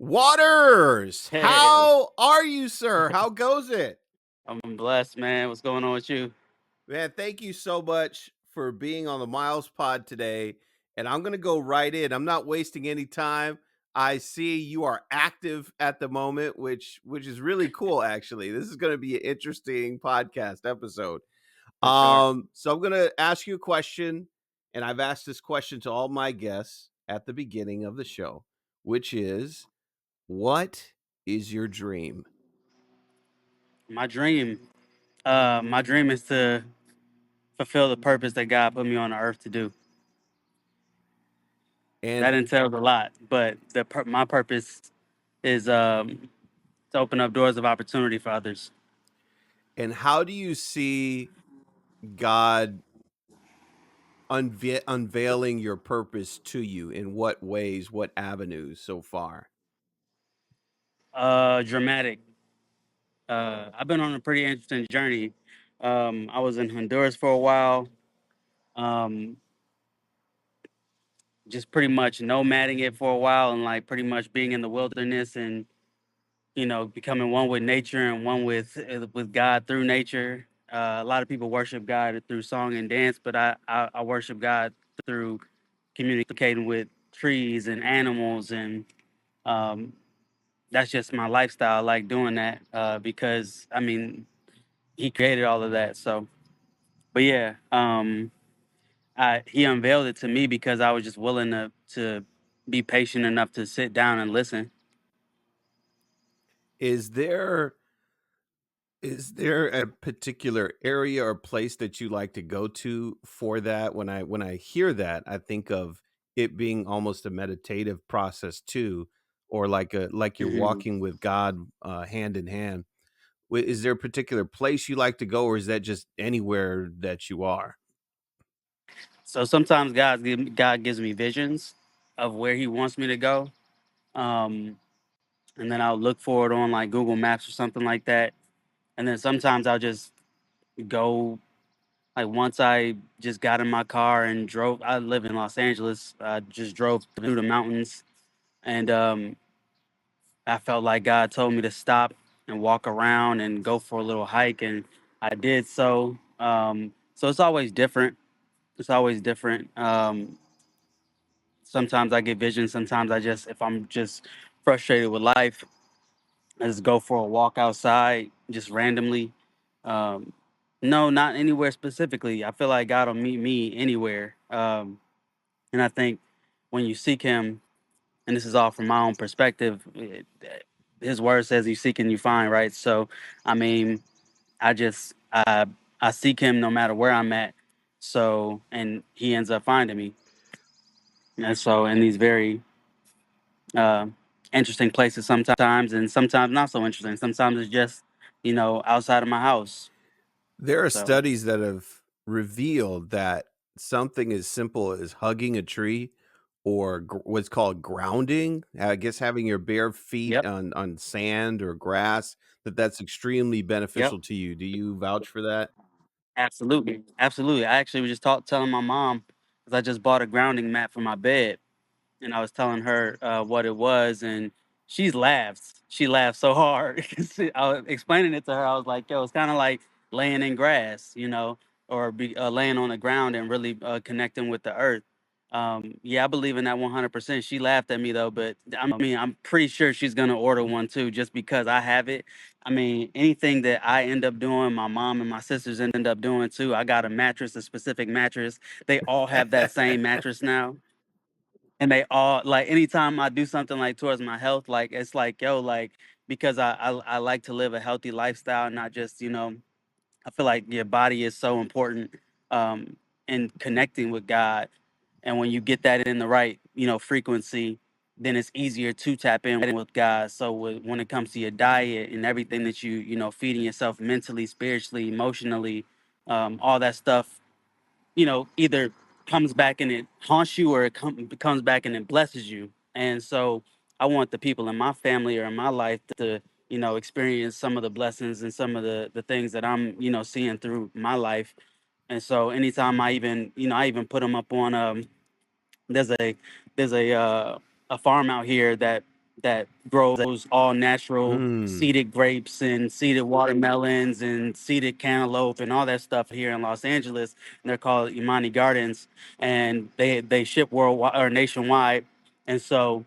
Waters, Hey, how are you, sir? How goes it? I'm blessed, man. What's going on with you? Man, thank you so much for being on the Miles Pod today. And I'm going to go right in. I'm not wasting any time. I see you are active at the moment, which is really cool actually. This is going to be an interesting podcast episode. For sure. So I'm going to ask you a question, and I've asked this question to all my guests at the beginning of the show, which is, what is your dream? My dream, my dream is to fulfill the purpose that God put me on the earth to do. That And entails a lot, but my purpose is to open up doors of opportunity for others. and how do you see God unveiling your purpose to you? In what ways, what avenues so far? Dramatic. I've been on a pretty interesting journey. I was in Honduras for a while, um, just pretty much nomading it for a while, and like pretty much being in the wilderness and becoming one with nature and one with God through nature. A lot of people worship God through song and dance, but I worship God through communicating with trees and animals, and um, that's just my lifestyle. I like doing that because I mean He created all of that. So, but yeah, He unveiled it to me because I was just willing to be patient enough to sit down and listen. Is there Is there a particular area or place that you like to go to for that? When I hear that, I think of it being almost a meditative process too, or like you're Mhm. walking with God hand in hand. Is there a particular place you like to go, or is that just anywhere that you are? So sometimes God gives me visions of where He wants me to go, um, and then I'll look for it on like Google Maps or something like that. And then sometimes I'll just go. Like once I just got in my car and drove. I live in Los Angeles. I just drove through the mountains, and I felt like God told me to stop and walk around and go for a little hike, and I did so. So it's always different. It's always different. Sometimes I get visions. Sometimes if I'm just frustrated with life, I just go for a walk outside, just randomly. Um, no, not anywhere specifically. I feel like God will meet me anywhere. And I think when you seek Him, and this is all from my own perspective, His word says, "You seek and you find." Right. So, I mean, I just I seek Him no matter where I'm at. So, and He ends up finding me. And so, in these very uh, interesting places sometimes, and sometimes not so interesting. Sometimes it's just, outside of my house. There are So, studies that have revealed that something as simple as hugging a tree or what's called grounding, I guess having your bare feet yep, on sand or grass, that's extremely yep, beneficial to you. Do you vouch for that? absolutely, absolutely. I actually was just telling my mom because I just bought a grounding mat for my bed, and I was telling her what it was, and she's laughs. She laughed so hard. I was explaining it to her. I was like, "Yo, it's kind of like laying in grass, or laying on the ground and really connecting with the earth." Yeah, I believe in that 100%. She laughed at me though, but I mean, I'm pretty sure she's gonna order one too, just because I have it. I mean, anything that I end up doing, my mom and my sisters end up doing too. I got a mattress, a specific mattress. They all have that same mattress now, and they all like anytime I do something like towards my health, like it's like yo, like because I like to live a healthy lifestyle, not just I feel like your body is so important um, in connecting with God, and when you get that in the right frequency, then it's easier to tap in with God. So when it comes to your diet and everything that feeding yourself mentally, spiritually, emotionally, all that stuff either comes back and it haunts you or comes back and it blesses you. And so I want the people in my family or in my life to, experience some of the blessings and some of the things that I'm, seeing through my life. And so anytime I even put them up on, there's a, there's a farm out here that that grows all natural Mm. seeded grapes and seeded watermelons and seeded cantaloupe and all that stuff here in Los Angeles. And they're called Imani Gardens, and they ship worldwide or nationwide. And so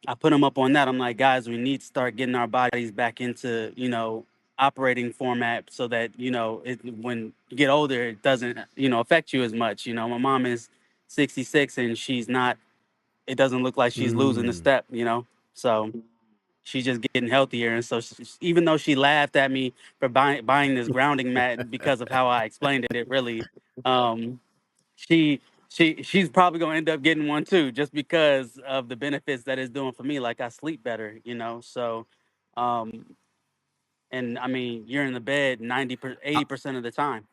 I put them up on that. I'm like, guys, we need to start getting our bodies back into operating format so that when you get older, it doesn't affect you as much. My mom is 66 and she's not. It doesn't look like she's losing the Mm. step. So she's just getting healthier. And so even though she laughed at me for buying this grounding mat because of how I explained it, really, um, she she's probably gonna end up getting one too, just because of the benefits that it's doing for me. Like I sleep better. So, um, and I mean, you're in the bed 80% of the time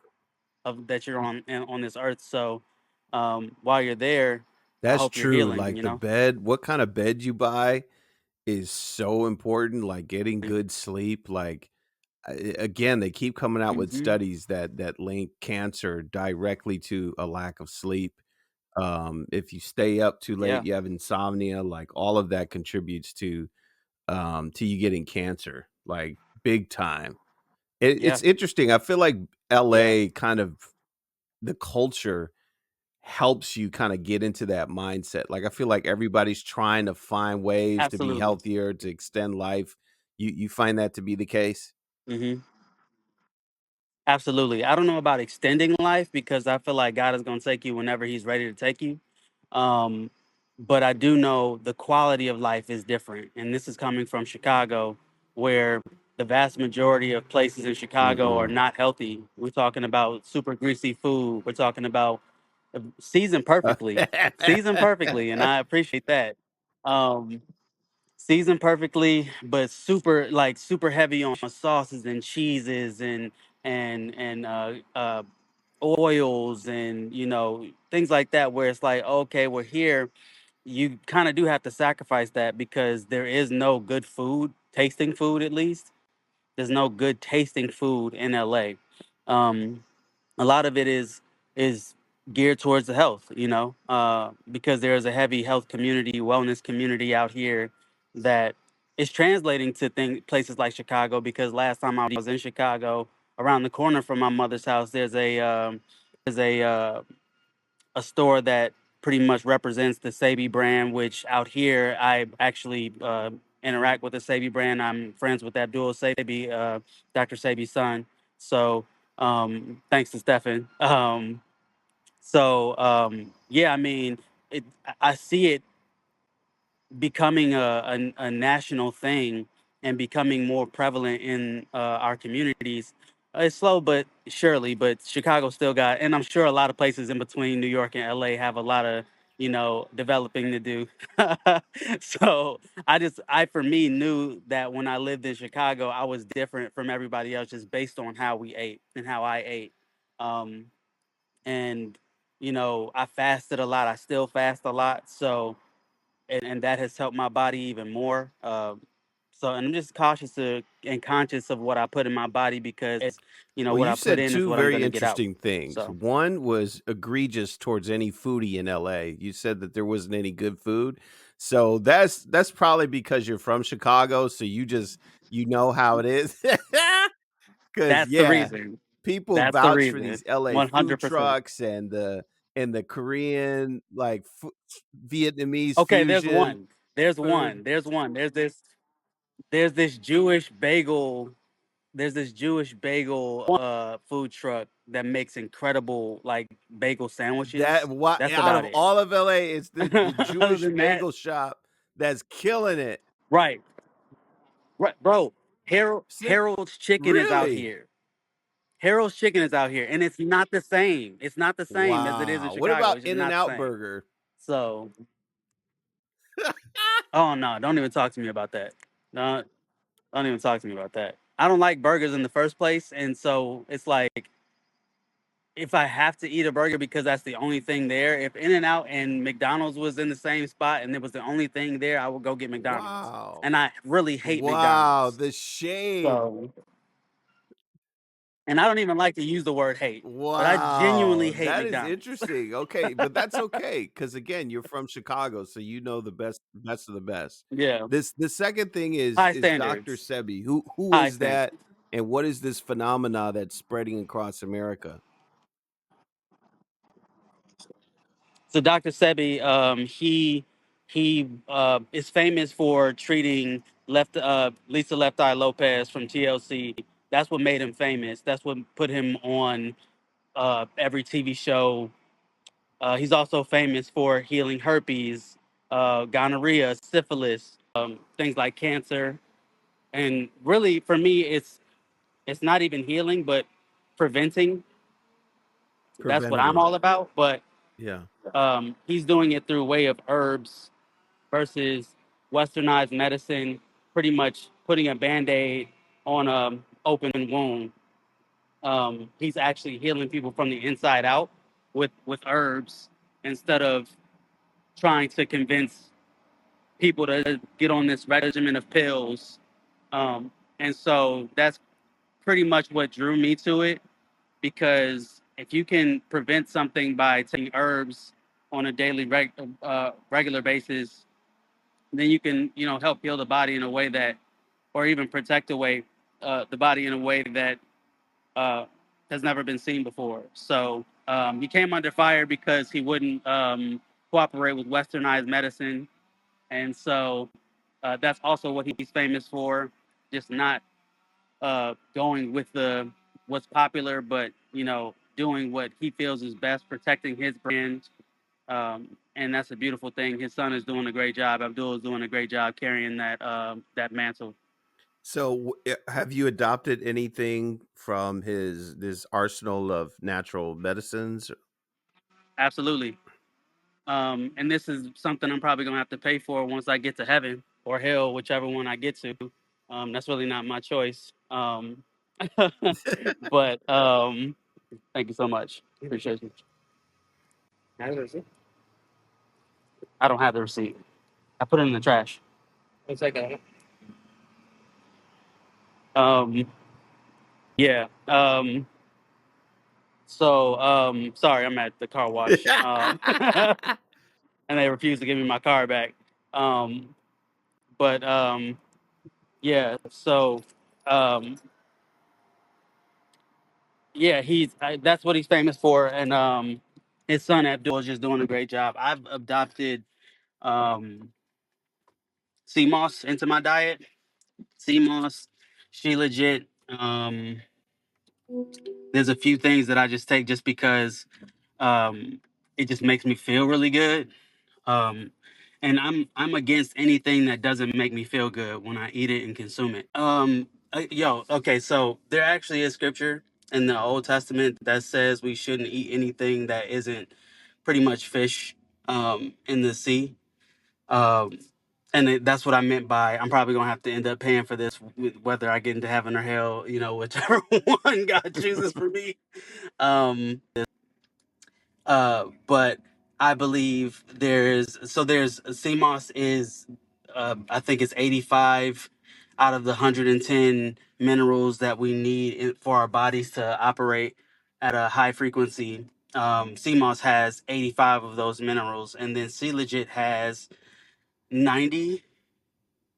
of that you're on this earth. So, while you're there, I That's hope you're true, healing. like, the bed what kinda bed you buy is so important, like, getting good sleep, like, again, they keep coming out with Hmm. studies that link cancer directly to a lack of sleep. If you stay up too late, Yeah, you have insomnia, like, all of that contributes to you getting cancer, like, big time. It's yeah, interesting, I feel like yeah. LA kind of the culture helps you kinda get into that mindset, like, I feel like everybody's trying to find ways to be Absolutely. healthier, to extend life. You find that to be the case? Hmm. Absolutely. I don't know about extending life because I feel like God is going to take you whenever He's ready to take you. Um, but I do know the quality of life is different. And this is coming from Chicago, where the vast majority of places in Chicago are Mm-mm. not healthy. We're talking about super greasy food. We're talking about seasoned perfectly, seasoned perfectly. And I appreciate that. Um, Seasoned perfectly, but super heavy on sauces and cheeses and oils and things like that. Where it's like, okay, we're here. You kind of do have to sacrifice that because there is no good food, tasting food at least. There's no good tasting food in LA. Um, a lot of it is geared towards the health, because there's a heavy health community, wellness community out here that is translating to places like Chicago. Because last time I was in Chicago, around the corner from my mother's house, there's a store that pretty much represents the Sabi brand, which out here I actually interact with the Sabi brand. I'm friends with Abdul Sabi, Dr. Sabi's son. So thanks to Stefan. Yeah, I mean, I see it becoming a national thing and becoming more prevalent in our communities. It's slow but surely, but Chicago still got, and I'm sure a lot of places in between New York and LA have a lot of developing to do. So I for me knew that when I lived in Chicago, I was different from everybody else just based on how we ate and how I ate. Um, and I fasted a lot. I still fast a lot. So and that has helped my body even more. And I'm just and conscious of what I put in my body because Well, what you I put said in is 2 what I'm very gonna get out. interesting things. So One was egregious towards any foodie in LA. You said that there wasn't any good food. So that's probably because you're from Chicago, so you know how it is. 'Cause, that's the yeah, reason. people That's the vouch for reason. these LA food 100%. trucks and the Korean, like, Vietnamese Okay, there's fusion one. There's food. one. There's one. There's this Jewish bagel. There's this Jewish bagel food truck that makes incredible like bagel That sandwiches. what That's out about of it. all of LA, it's the Other Jewish than that, bagel shop that's killing it. right. Right, bro. Snip Harold's Chicken is out Really? here. Harold's Chicken is out here, and it's not the same. It's not the same as it is in Wow. What Chicago. about It's just not the In-N-Out same. Burger? So, oh no, don't even talk to me about that. No, don't even talk to me about that. I don't like burgers in the first place, and so it's like if I have to eat a burger because that's the only thing there. If In-N-Out and McDonald's was in the same spot and it was the only thing there, I would go get McDonald's. Wow. And I really hate Wow, McDonald's. the shade. So And I don't even like to use the word hate, but I genuinely Wow, hate that is McDonald's. interesting. Okay, but that's okay because again, you're from Chicago, so you know the best of the best. Yeah, This the second thing high is Dr. standards, Sebi. Who high is standards. that, and what is this phenomena that's spreading across America? So Dr. Sebi, he is famous for treating Lisa Left Eye Lopez from TLC. That's what made him famous. That's what put him on every TV show. He's also famous for healing herpes, gonorrhea, syphilis, things like cancer. And really, for me, it's not even healing, but preventing. That's what I'm Preventative. all about. But Yeah, he's doing it through way of herbs versus westernized medicine, pretty much putting a band-aid on a open wound. He's actually healing people from the inside out with herbs instead of trying to convince people to get on this regimen of pills. And so that's pretty much what drew me to it, because if you can prevent something by taking herbs on a regular basis, then you can, help heal the body in a way that, or even protect the body in a way that uh, has never been seen before. So he came under fire because he wouldn't cooperate with westernized medicine, and so that's also what he's famous for, just not going with the what's popular, but doing what he feels is best, protecting his brand. And that's a beautiful thing. His son is doing a great job. Abdul is doing a great job carrying that mantle. so have you adopted anything from his this arsenal of natural medicines? Absolutely. And this is something I'm probably gonna have to pay for once I get to heaven or hell, whichever one I get to. That's really not my choice. But thank you so much. Appreciate you. I don't have the receipt. I put it in the trash. It's like a yeah. So sorry, I'm at the car wash. And they refuse to give me my car back. Um, but yeah, so um, yeah, that's what he's famous for, and his son Abdul is just doing a great job. I've adopted um, sea moss into my diet. Sea moss, she legit. There's a few things that I just take just because um, it just makes me feel really good. Um, and I'm against anything that doesn't make me feel good when I eat it and consume it. Okay, so there actually is scripture in the Old Testament that says we shouldn't eat anything that isn't pretty much fish in the sea. Um, and that's what I meant by I'm probably gonna have to end up paying for this, whether I get into heaven or hell, whichever one God chooses for me. Um, but I believe there's CMOS is I think it's 85 out of the 110 minerals that we need for our bodies to operate at a high frequency. CMOS has 85 of those minerals, and then C Legit has 90.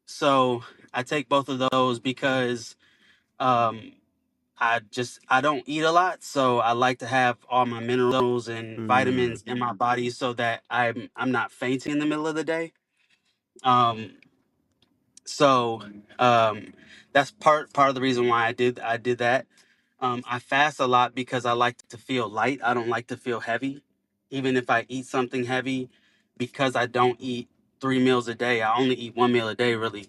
So I take both of those because um, I don't eat a lot, so I like to have all my minerals and Mm. vitamins in my body so that I'm not fainting in the middle of the day. Um, so that's part of the reason why I did that. I fast a lot because I like to feel light. I don't like to feel heavy, even if I eat something heavy, because I don't eat 3 meals a day. I only eat one meal a day, really.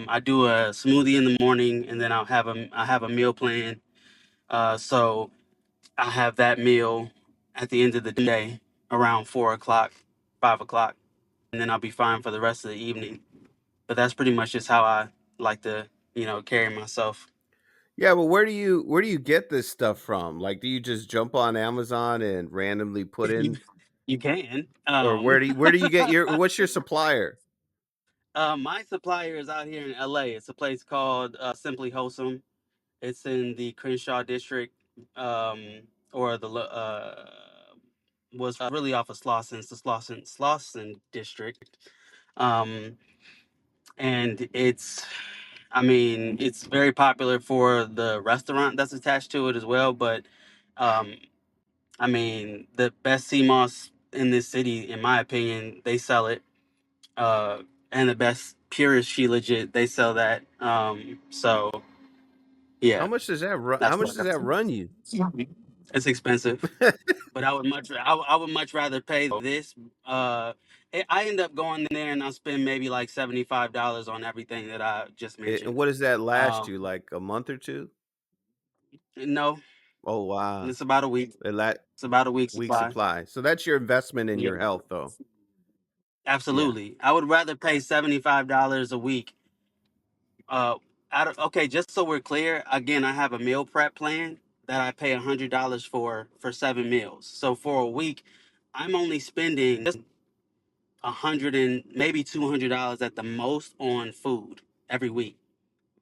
I do a smoothie in the morning, and then I have a meal plan. So I have that meal at the end of the day around 4 o'clock, 5 o'clock, and then I'll be fine for the rest of the evening. But that's pretty much just how I like to, carry myself. Yeah, but where do you get this stuff from? Like, do you just jump on Amazon and randomly put you in, you can. or where do you get what's your supplier? My supplier is out here in LA. It's a place called Simply Wholesome. It's in the Crenshaw district. um, or the was really off of Slauson, it's the Slauson district. Um, and it's, I mean, it's very popular for the restaurant that's attached to it as well. But um, I mean, the best sea moss in this city, in my opinion, they sell it. Uh, and the best purest she legit, they sell that. So yeah, How that's much what does that run you? it's expensive. But I would much rather pay this. I end up going there and I spend maybe like $75 on everything that I just And mentioned. what does that last you, Um, like a month or 2? no, Oh, wow. it's about a week. It la It's about a week week supply. supply. So that's your investment in Yeah, your health, though. Yeah. absolutely. I would rather pay $75 a week. Uh, okay, just so we're clear, again, I have a meal prep plan that I pay $100 for 7 meals. So for a week, I'm only spending 100 and maybe $200 at the most on food every week.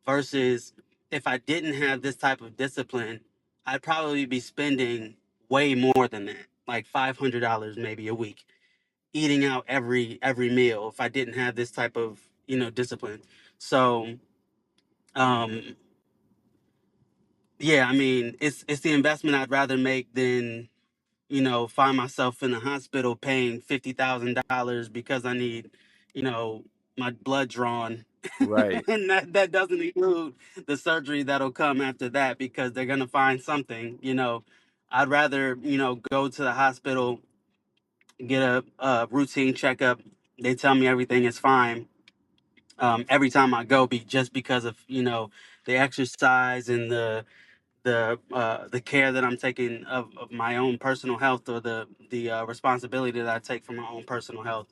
Versus if I didn't have this type of discipline, I'd probably be spending way more than that, like $500 maybe a week, eating out every meal if I didn't have this type of discipline. So um, yeah, I mean it's the investment I'd rather make than find myself in the hospital paying $50,000 because I need, my blood drawn, Right. and that doesn't include the surgery that'll come after that because they're gonna find something. I'd rather go to the hospital, get a routine checkup. They tell me everything is fine. Every time I go, be just because of the exercise and the care that I'm taking of my own personal health, or the responsibility that I take for my own personal health,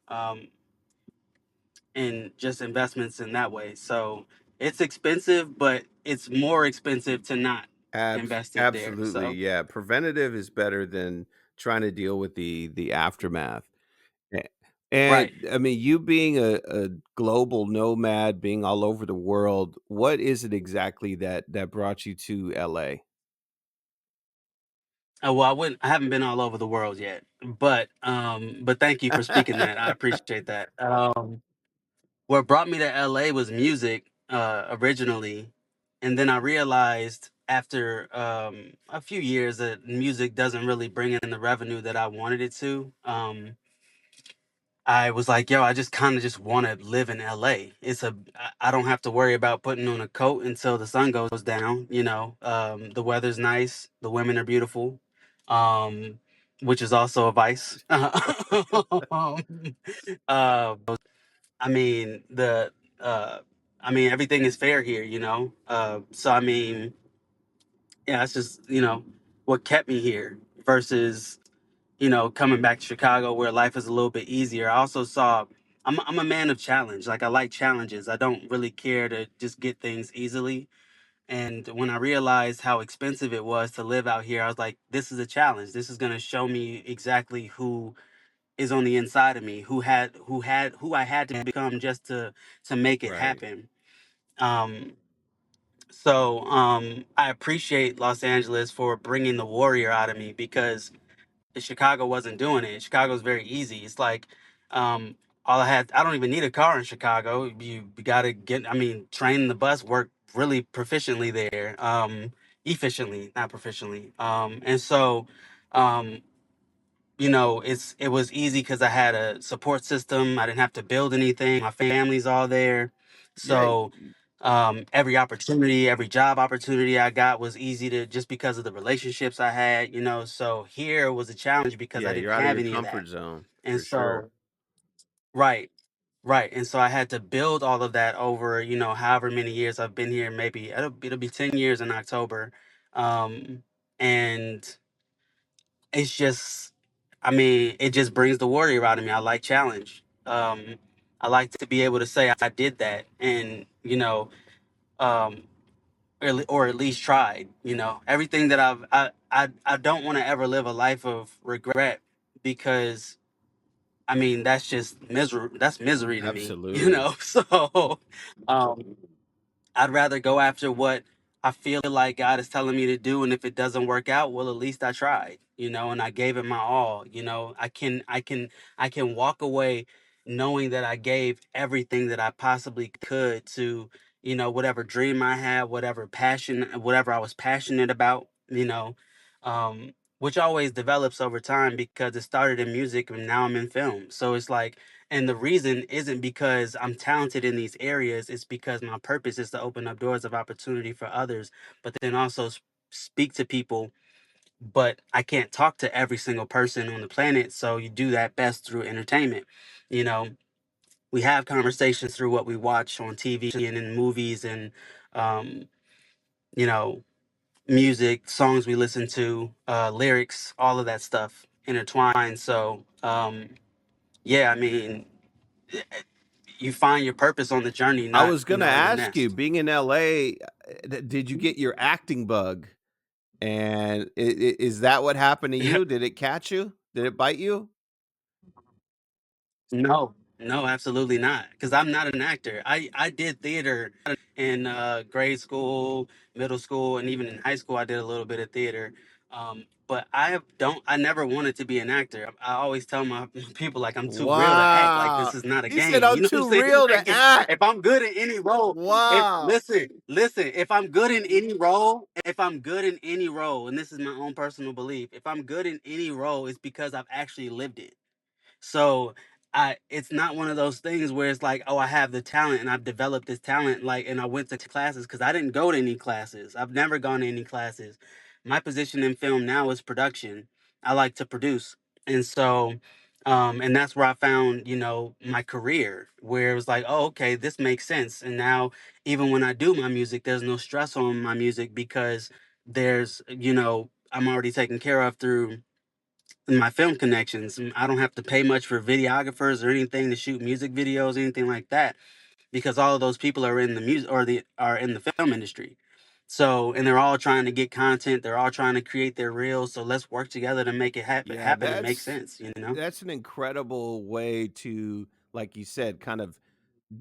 um, and just investments in that way. So it's expensive, but it's more expensive to not invest it there. Absolutely, So yeah. Preventative is better than trying to deal with the aftermath. A right. and, I mean, you being a global nomad, being all over the world, what is it exactly that brought you to LA? Well, I haven't been all over the world yet, but thank you for speaking that. I appreciate that. What brought me to LA was music, originally, and then I realized after a few years that music doesn't really bring in the revenue that I wanted it to. I was like, yo, I just kind of just want to live in LA. I don't have to worry about putting on a coat until the sun goes down. The weather's nice, the women are beautiful, um, which is also a vice. um, uh, I mean the uh I mean everything is fair here. So I mean, yeah, it's just, what kept me here versus, coming back to Chicago where life is a little bit easier. I also saw I'm a man of challenge. Like I like challenges. I don't really care to just get things easily. And when I realized how expensive it was to live out here, I was like, this is a challenge. This is going to show me exactly who is on the inside of me, who I had to become just to make it Right. happen. Um, I appreciate Los Angeles for bringing the warrior out of me because Chicago wasn't doing it. Chicago's very easy. It's like, um, I don't even need a car in Chicago. You got to I mean, train the bus work really proficiently there. Efficiently, not proficiently. Um, it was easy because I had a support system. I didn't have to build anything. My family's all there. Yeah, So every opportunity, every job opportunity I got was easy to, just because of the relationships I had. So here was a challenge because I yeah, didn't you're out of have your any of that. comfort zone, And for sure. so, right, right. And so I had to build all of that over, however many years I've been here. Maybe it'll be 10 years in October. And it's just, I mean, it just brings the warrior out of me. I like challenge. I like to be able to say I did that, and um, or at least tried. Everything that I don't want to ever live a life of regret, because I mean that's just misery. That's misery to me. Absolutely. So um, I'd rather go after what I feel like God is telling me to do, and if it doesn't work out, well, at least I tried, and I gave it my all. I can walk away knowing that I gave everything that I possibly could to, whatever dream I had, whatever passion, whatever I was passionate about, which always develops over time because it started in music and now I'm in film. So it's like, and the reason isn't because I'm talented in these areas, it's because my purpose is to open up doors of opportunity for others, but then also speak to people. But I can't talk to every single person on the planet. So you do that best through entertainment. You know, we have conversations through what we watch on TV and in movies and, um, you know, music, songs we listen to, lyrics, all of that stuff intertwined. So, yeah, I mean, you find your purpose on the journey, I not was gonna in the ask you, nest. being in LA, did you get your acting bug? And is that what happened to you? Did it catch you? Did it bite you? No, no, absolutely not. Because I'm not an actor. I did theater in grade school, middle school, and even in high school. I did a little bit of theater. But I never wanted to be an actor. I always tell my people like I'm too real to act. Like this Wow. is not a He said, game. "I'm You know what I'm too saying? real Like to act." if I'm good in any role, if Wow. listen, if I'm good in any role, and this is my own personal belief, if I'm good in any role, it's because I've actually lived it. So it's not one of those things where it's like, oh, I have the talent and I've developed this talent, like, and I went to classes because I didn't go to any classes. I've never gone to any classes. My position in film now is production. I like to produce, and so, and that's where I found, my career, where it was like, oh, okay, this makes sense. And now, even when I do my music, there's no stress on my music because I'm already taken care of through my film connections. I don't have to pay much for videographers or anything to shoot music videos, anything like that, because all of those people are in the music or the are in the film industry. So, and they're all trying to get content. They're all trying to create their reels. So let's work together to make it Yeah, happen and make sense. that's an incredible way to, like you said, kind of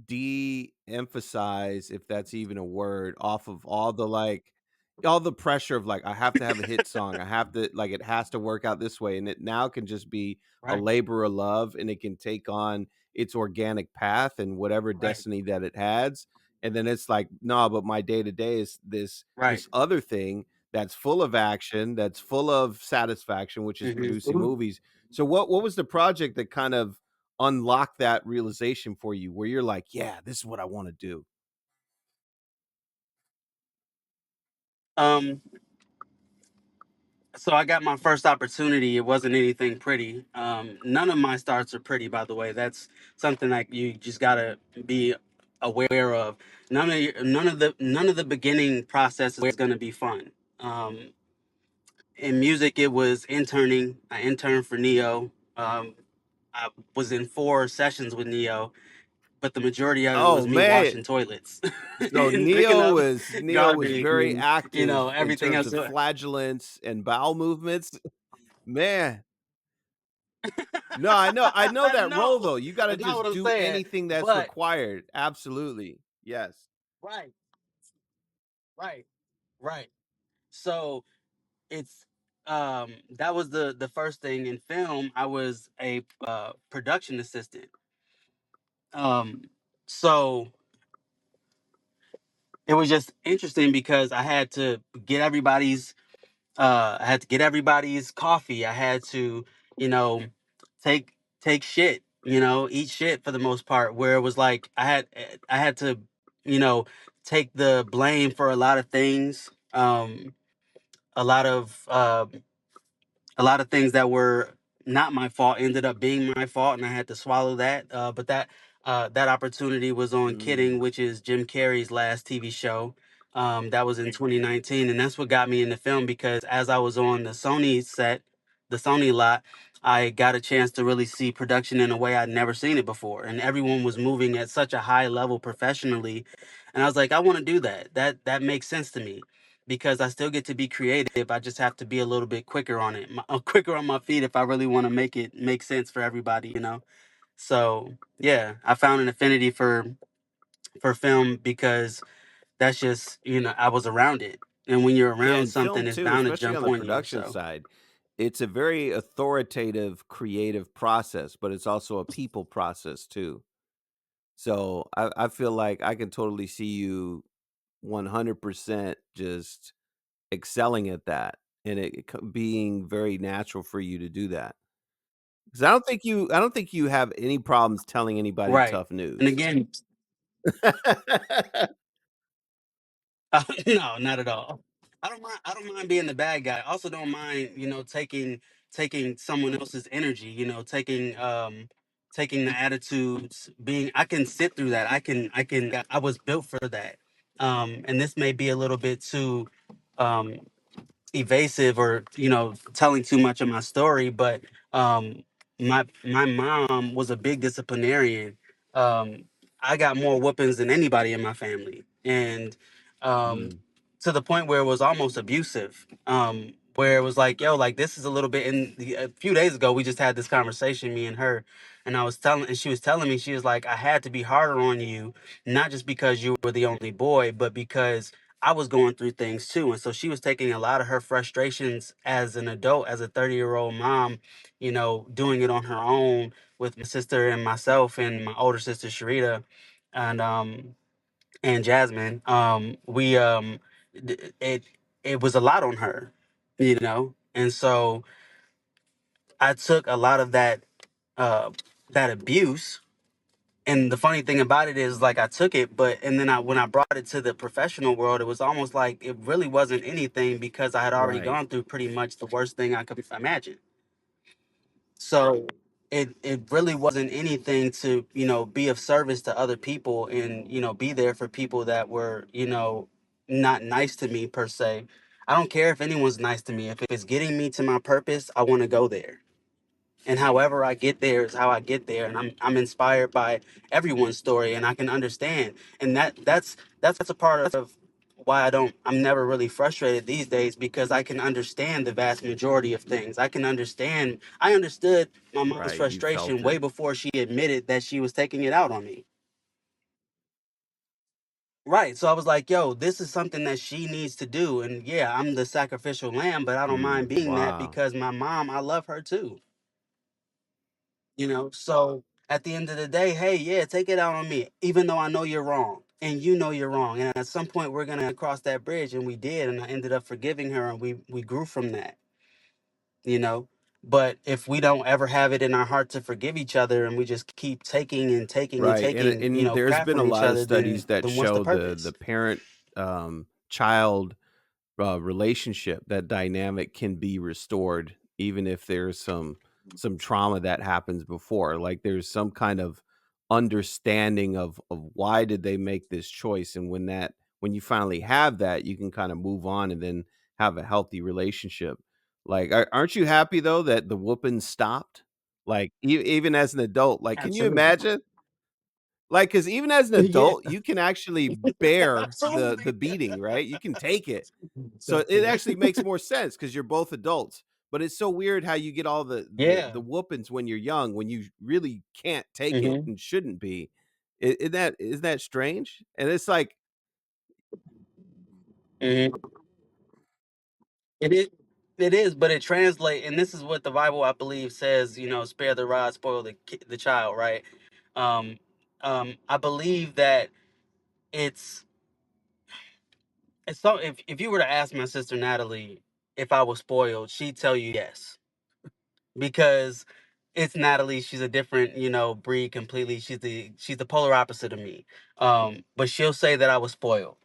de-emphasize, if that's even a word, off of all the pressure of, like, I have to have a hit song. I have to, like, it has to work out this way, and it now can just be a Right, labor of love, and it can take on its organic path and whatever right, destiny that it has, and then it's like, "No, but my day-to-day is right. this other thing that's full of action, that's full of satisfaction, which is producing Hmm. movies." So what was the project that kind of unlock that realization for you where you're like, "Yeah, this is what I wanna do." Um, so I got my first opportunity. It wasn't anything pretty. None of my starts are pretty, by the way. That's something like you just gotta be aware of. None of the beginning process is gonna be fun. Um, in music, it was interning. I interned for Neo. I was in 4 sessions with Neo, but the majority of it Oh, was me man. washing toilets So and picking up Neo was garbage very and active in everything terms else. of flagellants and bowel movements. Man. No, I know that role, No, though. You gotta that's not what just I'm do saying. anything that's But required. Absolutely. Yes. right, right, right. So it's that was the first thing in film. I was a production assistant. Um, so it was just interesting because I had to get everybody's coffee. I had to, you know, take shit, eat shit for the most part. Where it was like I had to, you know, take the blame for a lot of things. A lot of a lot of things that were not my fault ended up being my fault, and I had to swallow that. But that opportunity was on Kidding, Mm. which is Jim Carrey's last TV show. That was in 2019, and that's what got me into film because as I was on the Sony lot, I got a chance to really see production in a way I'd never seen it before, and everyone was moving at such a high level professionally, and I was like, I want to do that. That makes sense to me because I still get to be creative. I just have to be a little bit quicker on it, quicker on my feet if I really want to make it make sense for everybody. So yeah, I found an affinity for film because That's just, I was around it. And when you're Yeah, around and something, film it's too, bound to especially on jump the on you. production So, side. It's a very authoritative, creative process, but it's also a people process too. So I feel like I can totally see you 100% just excelling at that and being very natural for you to do that. 'Cause I don't think you have any problems telling anybody right. tough And news. again, no, not at all. I don't mind being the bad guy. I also don't mind, taking someone else's energy, taking the attitudes, being I can sit through that. I was built for that. And this may be a little bit too um evasive, or telling too much of my story, but my mom was a big disciplinarian. um I got more whoopings than anybody in my family, and um Mm, to the point where it was almost abusive, where it was like, yo, like, this is a little bit a few days ago we just had this conversation, me and her, and she was telling me, she was like, I had to be harder on you, not just because you were the only boy, but because I was going through things too. And so she was taking a lot of her frustrations as an adult, as a 30-year-old mom, doing it on her own with my sister and myself and my older sister Sharita and Jasmine. It was a lot on her, And so I took a lot of uh that abuse. And the funny thing about it is, like, I took it, but and then when I brought it to the professional world, it was almost like it really wasn't anything, because I had already right. gone through pretty much the worst thing I could imagine. So it really wasn't anything to, be of service to other people, and be there for people that were, not nice to me per se. I don't care if anyone's nice to me. If it's getting me to my purpose, I want to go there, and however I get there is how I get there, and I'm inspired by everyone's story, and I can understand, and that's a part of why I'm never really frustrated these days, because I can understand the vast majority of things. I understood my mom's Right, you felt frustration it. way before she admitted that she was taking it out on me. Right, so I was like, yo, this is something that she needs to do, and yeah, I'm the sacrificial lamb, but I don't mind Mm, being that, wow. because my mom, I love her too. So at the end of the day, hey, yeah, take it out on me, even though I know you're wrong, and you know you're wrong, and at some point we're gonna cross that bridge, and we did, and I ended up forgiving her, and we grew from that. you know but if we don't ever have it in our heart to forgive each other, and we just keep taking and taking and Right, taking, and there's crap been a from each lot of other, studies that then what's the show the purpose? parent, child relationship, that dynamic can be restored even if there's some trauma that happens before. Like there's some kind of understanding of why did they make this choice, and when you finally have that, you can kind of move on and then have a healthy relationship. Like, aren't you happy though that the whooping stopped? Like even as an adult, like can you Absolutely. imagine? Like, because even as an Yeah. adult, you can actually bear the Absolutely. beating, right? You can take it. So it actually makes more sense because 'cause you're both adults, but it's so weird how you get all Yeah. the whoopings when you're young, when you really can't take it Hmm. and shouldn't be. Isn't that strange? And it's like Hmm. It is. It is, but it translate, and this is what the Bible, I believe, says. Spare the rod, spoil the child. Right. Um, I believe that it's so. If you were to ask my sister Natalie if I was spoiled, she'd tell you yes, because it's Natalie. She's a different, breed completely. She's the polar opposite of me. But she'll say that I was spoiled.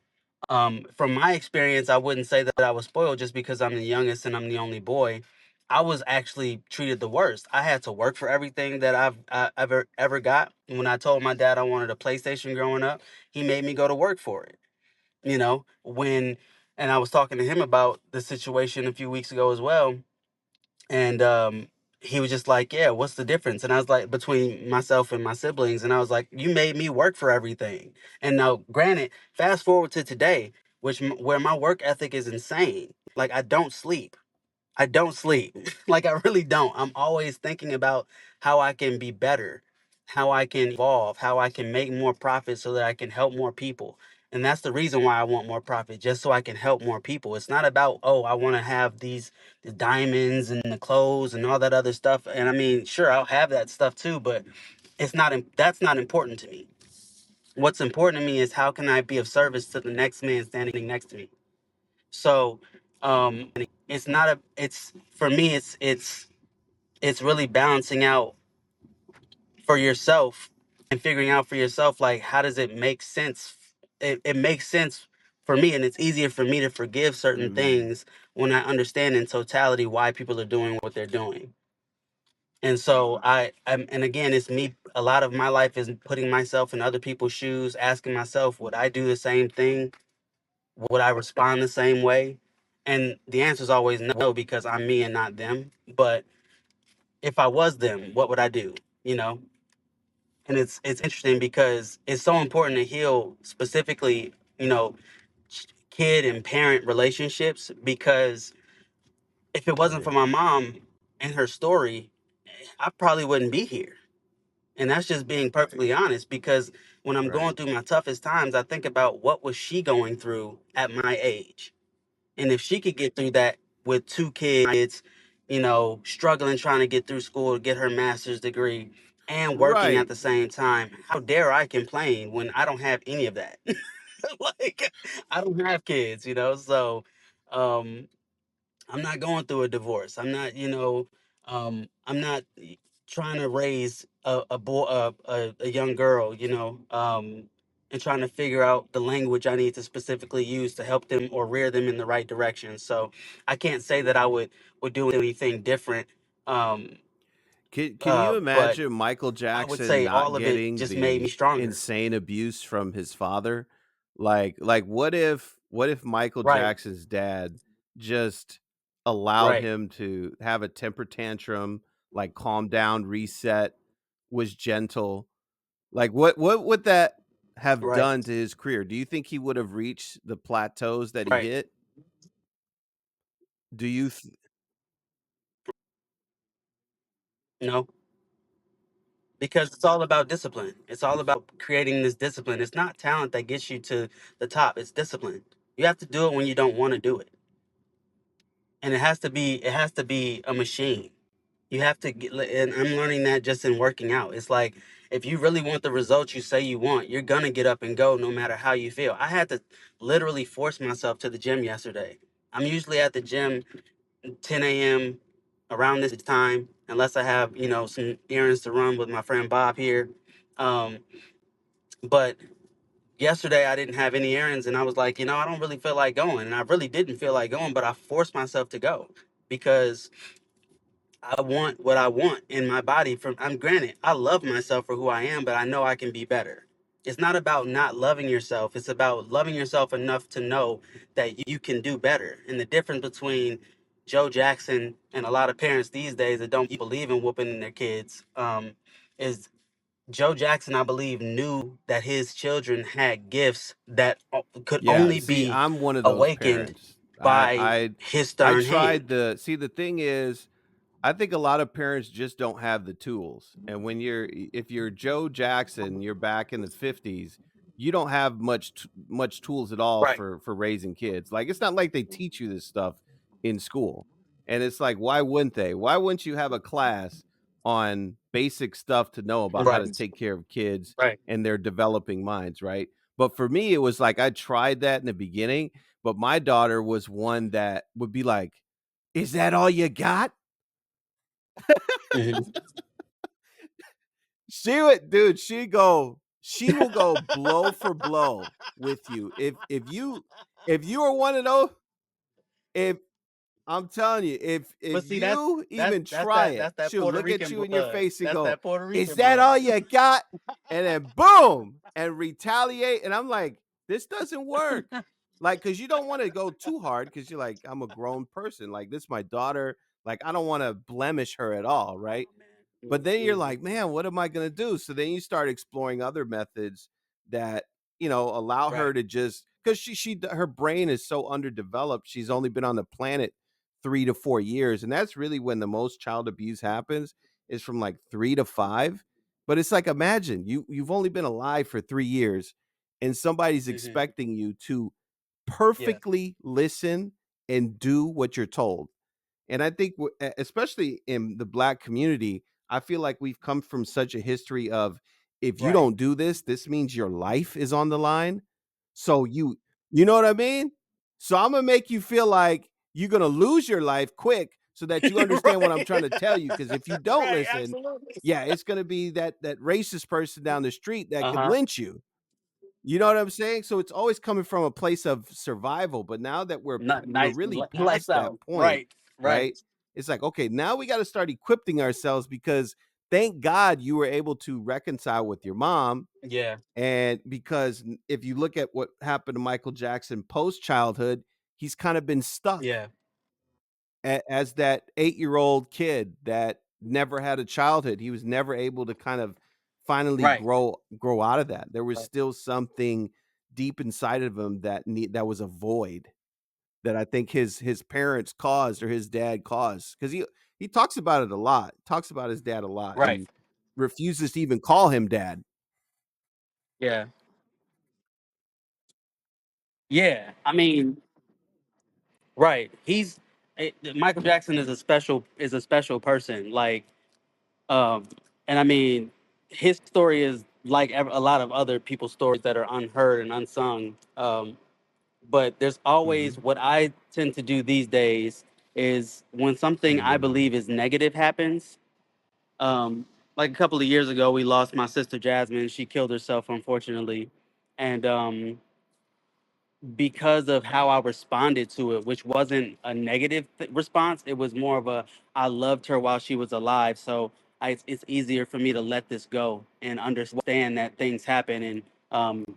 From my experience, I wouldn't say that I was spoiled just because I'm the youngest and I'm the only boy. I was actually treated the worst. I had to work for everything that I ever got. When I told my dad I wanted a PlayStation growing up, he made me go to work for it. When and I was talking to him about the situation a few weeks ago as well, and he was just like, yeah, what's the difference? And I was like, between myself and my siblings, and I was like, you made me work for everything. And now, granted, fast forward to today, where my work ethic is insane. Like, I don't sleep. Like, I really don't. I'm always thinking about how I can be better, how I can evolve, how I can make more profit so that I can help more people. And that's the reason why I want more profit, just so I can help more people. It's not about, oh, I want to have the diamonds and the clothes and all that other stuff. And I mean, sure, I'll have that stuff too, but that's not important to me. What's important to me is how can I be of service to the next man standing next to me. So, it's not a it's for me it's really balancing out for yourself and figuring out for yourself, like, how does it make sense. It makes sense for me, and it's easier for me to forgive certain Mhm. things when I understand in totality why people are doing what they're doing. And so and again, it's me. A lot of my life is putting myself in other people's shoes, asking myself, would I do the same thing? Would I respond the same way? And the answer is always no, because I'm me and not them. But if I was them, what would I do? You know. And it's interesting because it's so important to heal specifically, kid and parent relationships, because if it wasn't for Right. my mom and her story, I probably wouldn't be here. And that's just being perfectly honest, because when I'm going Right. through my toughest times, I think about what was she going through at my age. And if she could get through that with two kids, struggling trying to get through school to get her master's degree and working at Right. the same time, how dare I complain when I don't have any of that? Like, I don't have kids, so um I'm not going through a divorce. I'm not trying to raise a boy, a young girl, and trying to figure out the language I need to specifically use to help them or rear them in the right direction. So I can't say that I would do anything different. Um, Can you but imagine Michael I would Jackson say not all of it getting just made me the stronger. insane abuse from his father? Like what if Michael Right, Jackson's dad just allowed right, him to have a temper tantrum, like calm down, reset, was gentle? Like what would that have right, done to his career? Do you think he would have reached the plateaus that he right. hit? Do you th- No, because it's all about discipline. It's all about creating this discipline. It's not talent that gets you to the top. It's discipline. You have to do it when you don't want to do it. And it has to be a machine. You have to get, and I'm learning that just in working out. It's like, if you really want the results you say you want, you're going to get up and go no matter how you feel. I had to literally force myself to the gym yesterday. I'm usually at the gym 10 a.m. around this time, unless I have, some errands to run with my friend Bob here. Um, but yesterday I didn't have any errands, and I was like, I don't really feel like going. And I really didn't feel like going, but I forced myself to go because I want what I want in my body. I'm granted, I love myself for who I am, but I know I can be better. It's not about not loving yourself. It's about loving yourself enough to know that you can do better. And the difference between Joe Jackson and a lot of parents these days that don't believe in whooping their kids, is Joe Jackson, I believe, knew that his children had gifts that could Yeah, only see, be I'm one of those awakened parents. I by I his I stern tried hand. the thing is, I think a lot of parents just don't have the tools. And if you're Joe Jackson, you're back in the 50s, you don't have much tools at all Right, for raising kids. Like it's not like they teach you this stuff in school. And it's like why wouldn't they? Why wouldn't you have a class on basic stuff to know about how to right, take care of kids right. and their developing minds, right? But for me it was like I tried that in the beginning, but my daughter was one that would be like, "Is that all you got?" Mhm. She will go blow for blow with you. If you are one of those, if I'm telling you, if But see, you that's even that's try that it, that's that she'll Puerto look at Rican you in your blood. face and That's go, that Puerto "Is Rican that blood. all you got?" And then boom, and retaliate. And I'm like, "This doesn't work." Like, cause you don't want to go too hard because you're like, I'm a grown person. Like, this is my daughter. Like, I don't want to blemish her at all, right? But then you're Mhm. like, "Man, what am I gonna do?" So then you start exploring other methods that, allow her Right. to just because her brain is so underdeveloped. She's only been on the planet 3 to 4 years, and that's really when the most child abuse happens, is from, like, 3 to 5. But it's like, imagine, you've only been alive for 3 years, and somebody's Mhm. expecting you to Yeah. perfectly listen and do what you're told. And I think, especially in the Black community, I feel like we've come from such a history of, if you Right. don't do this, this means your life is on the line. So you know what I mean? So I'm gonna make you feel like you're gonna lose your life quick so that you understand what I'm Right. trying to tell you. Because if you don't Right, listen, absolutely. yeah, it's gonna be that racist person down the street that could Uh-huh. lynch you. You know what I'm saying? So it's always coming from a place of survival, but now that Not we're nice really past that lifestyle. point, Right. Right. right? It's like, okay, now we gotta start equipping ourselves because thank God you were able to reconcile with your mom, Yeah. and because if you look at what happened to Michael Jackson post childhood, he's kind of been stuck Yeah. as that 8-year-old kid that never had a childhood. He was never able to kind of finally Right. grow out of that. There was Right. still something deep inside of him that was a void that I think his parents caused, or his dad caused, because he talks about it a lot, talks about his dad a lot, Right. and refuses to even call him dad. Yeah. Yeah. I mean, right. Michael Jackson is a special person. Like, um, and I mean, his story is like a lot of other people's stories that are unheard and unsung. But there's always Mhm. what I tend to do these days is when something I Mm. believe is negative happens. Um, like a couple of years ago, we lost my sister Jasmine. She killed herself, unfortunately, and because of how I responded to it, which wasn't a negative response. It was more of a, I loved her while she was alive. So it's easier for me to let this go and understand that things happen. And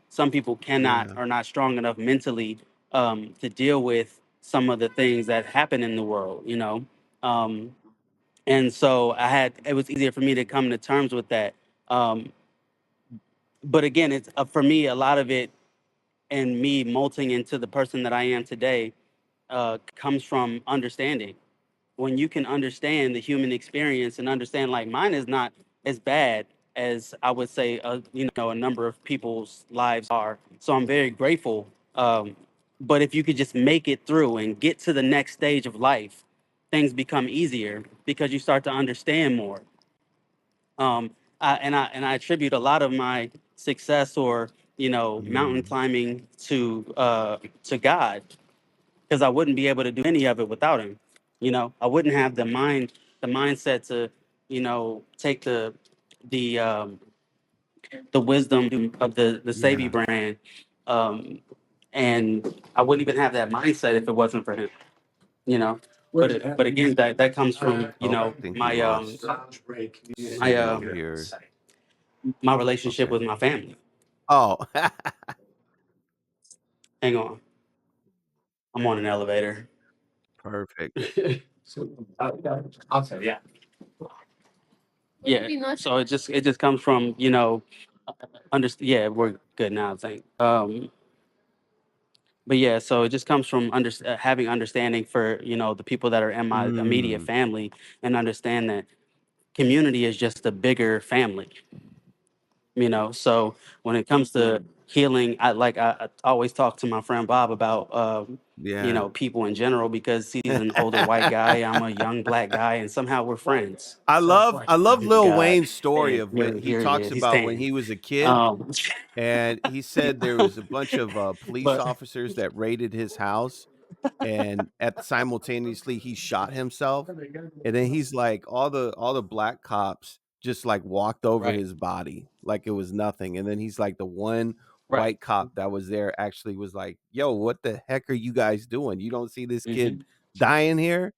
some people cannot, Yeah. are not strong enough mentally to deal with some of the things that happen in the world, you know? Um, and so it was easier for me to come to terms with that. Um, but again, it's for me, a lot of it and me molting into the person that I am today comes from understanding. When you can understand the human experience and understand, like mine is not as bad as I would say, a number of people's lives are. So I'm very grateful. But if you could just make it through and get to the next stage of life, things become easier because you start to understand more. And I attribute a lot of my success or mountain Mm. climbing to God because I wouldn't be able to do any of it without him. I wouldn't have the mindset to, take the the wisdom of the Sabi Yeah. brand, um, and I wouldn't even have that mindset if it wasn't for him. You know, but again, that comes from Oh, I think we lost my signal here. my relationship Okay. with my family. Oh, Hang on, I'm on an elevator. perfect. Yeah, so it just comes from yeah, we're good now, I think. But yeah, so it just comes from having understanding for the people that are in my immediate Mm. family, and understand that community is just a bigger family. So when it comes to healing, I always talk to my friend Bob about Yeah. people in general, because he's an older white guy, I'm a young black guy, and somehow we're friends. I love Lil God, Wayne's story and of when here, he here he talks is, he's about when tan. he was a kid, um and he said there was a bunch of, police but officers that raided his house, and at simultaneously he shot himself, and then he's like, all the black cops just like walked over right, his body like it was nothing, and then he's like, the one right. white cop that was there actually was like, yo, what the heck are you guys doing? You don't see this kid Hmm. dying here?